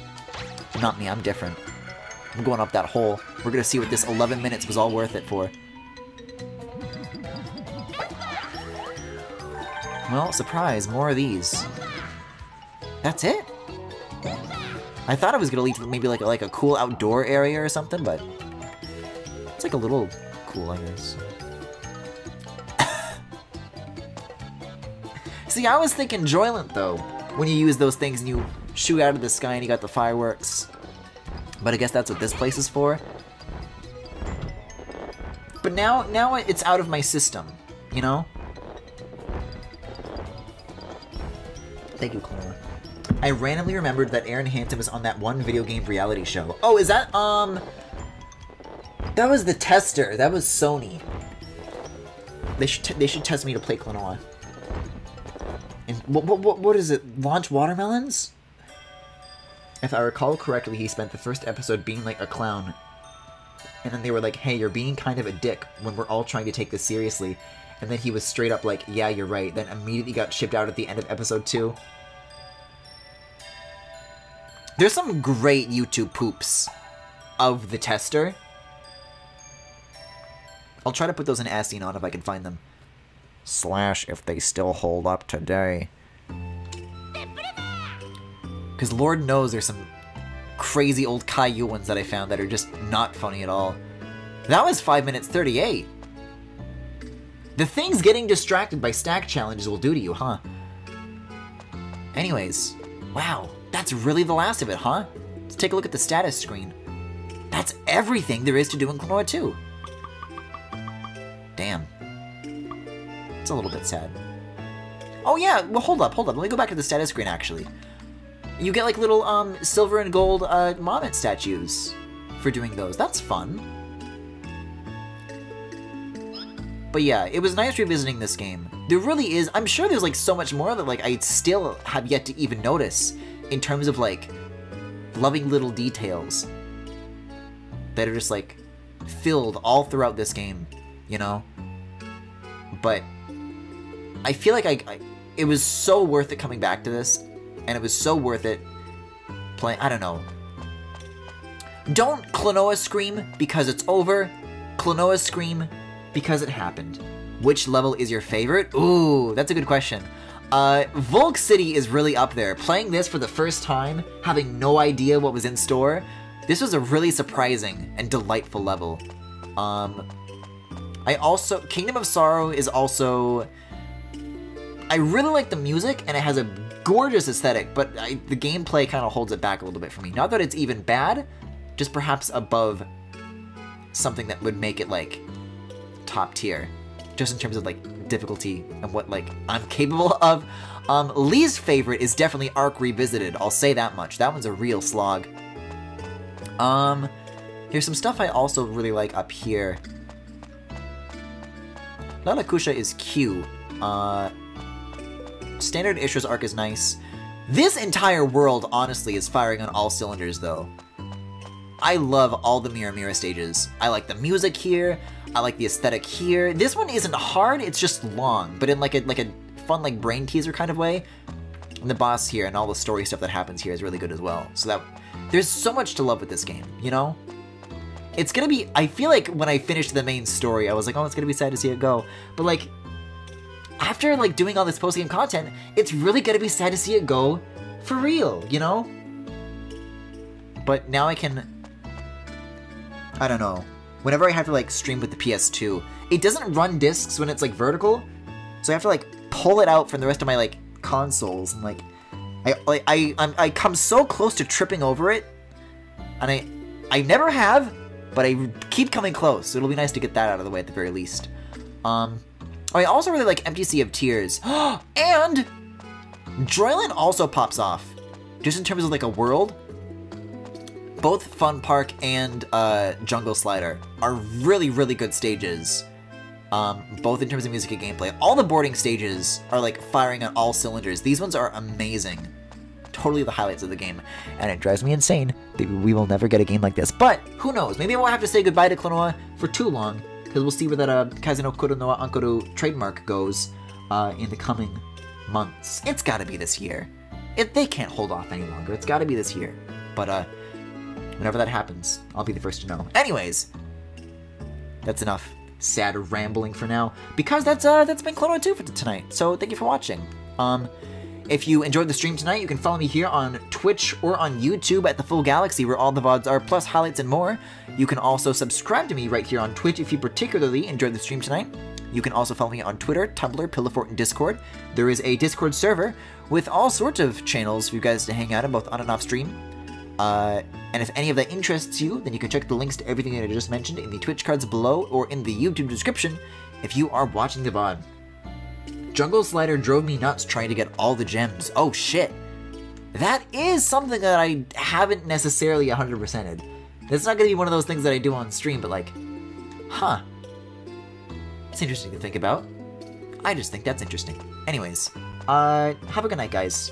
Not me, I'm different. I'm going up that hole. We're gonna see what this 11 minutes was all worth it for. Well, surprise, more of these. That's it? I thought it was gonna lead to maybe like a cool outdoor area or something, but it's like a little cool, I guess. See, I was thinking Joyland though, when you use those things and you shoot out of the sky and you got the fireworks. But I guess that's what this place is for. But now it's out of my system, you know? Thank you, Klonoa. I randomly remembered that Aaron Hansen was on that one video game reality show. Oh, is that, that was the tester. That was Sony. They should test me to play Klonoa. And what is it? Launch watermelons? If I recall correctly, he spent the first episode being like a clown. And then they were like, hey, you're being kind of a dick when we're all trying to take this seriously. And then he was straight up like, yeah, you're right. Then immediately got shipped out at the end of episode 2. There's some great YouTube poops of the tester. I'll try to put those in Ascinon if I can find them. / if they still hold up today. Because Lord knows there's some crazy old Caillou ones that I found that are just not funny at all. That was 5 minutes 38. The things getting distracted by stack challenges will do to you, huh? Anyways, wow, that's really the last of it, huh? Let's take a look at the status screen. That's everything there is to do in Klonoa 2. Damn. It's a little bit sad. Oh yeah, well hold up. Let me go back to the status screen actually. You get like little silver and gold Mommet statues for doing those. That's fun. But yeah, it was nice revisiting this game. There really is, I'm sure there's like so much more that like I still have yet to even notice in terms of like loving little details that are just like filled all throughout this game, you know? But I feel like it was so worth it coming back to this, and it was so worth it playing, I don't know. Don't Klonoa scream because it's over. Klonoa scream because it happened. Which level is your favorite? Ooh, that's a good question. Volk City is really up there. Playing this for the first time, having no idea what was in store, this was a really surprising and delightful level. Kingdom of Sorrow is also... I really like the music, and it has a gorgeous aesthetic, but the gameplay kind of holds it back a little bit for me. Not that it's even bad, just perhaps above something that would make it, like, top tier. Just in terms of, like, difficulty and what, like, I'm capable of. Least favorite is definitely Arc Revisited. I'll say that much. That one's a real slog. Here's some stuff I also really like up here. Lalakusha is Q. Standard Ishra's arc is nice. This entire world, honestly, is firing on all cylinders, though. I love all the Mirror Mirror stages. I like the music here. I like the aesthetic here. This one isn't hard, it's just long, but in like a fun, like, brain teaser kind of way. And the boss here and all the story stuff that happens here is really good as well. So that there's so much to love with this game, you know? It's gonna be, I feel like when I finished the main story, I was like, oh, it's gonna be sad to see it go. But, like, after, like, doing all this post-game content, it's really gonna be sad to see it go for real, you know? But now I can, I don't know. Whenever I have to, like, stream with the PS2, it doesn't run discs when it's, like, vertical. So I have to, like, pull it out from the rest of my, like, consoles. And, like, I come so close to tripping over it. And I never have, but I keep coming close. So it'll be nice to get that out of the way at the very least. I also really like Empty Sea of Tears. And Droyland also pops off. Just in terms of, like, a world. Both Fun Park and Jungle Slider are really, really good stages. Both in terms of music and gameplay. All the boarding stages are, like, firing on all cylinders. These ones are amazing. Totally the highlights of the game. And it drives me insane that we will never get a game like this. But, who knows? Maybe I won't have to say goodbye to Klonoa for too long. Because we'll see where that Kazeno Kuronoa Ankoru trademark goes in the coming months. It's gotta be this year. They can't hold off any longer. It's gotta be this year. But, whenever that happens, I'll be the first to know. Anyways, that's enough sad rambling for now, because that's been Klonoa 2 for tonight. So thank you for watching. If you enjoyed the stream tonight, you can follow me here on Twitch or on YouTube at The Full Galaxy, where all the VODs are, plus highlights and more. You can also subscribe to me right here on Twitch if you particularly enjoyed the stream tonight. You can also follow me on Twitter, Tumblr, Pillowfort, and Discord. There is a Discord server with all sorts of channels for you guys to hang out in, both on and off stream. And if any of that interests you, then you can check the links to everything that I just mentioned in the Twitch cards below or in the YouTube description if you are watching the VOD. Jungle Slider drove me nuts trying to get all the gems. Oh shit. That is something that I haven't necessarily 100%ed. That's not going to be one of those things that I do on stream, but like, huh. It's interesting to think about. I just think that's interesting. Anyways, have a good night, guys.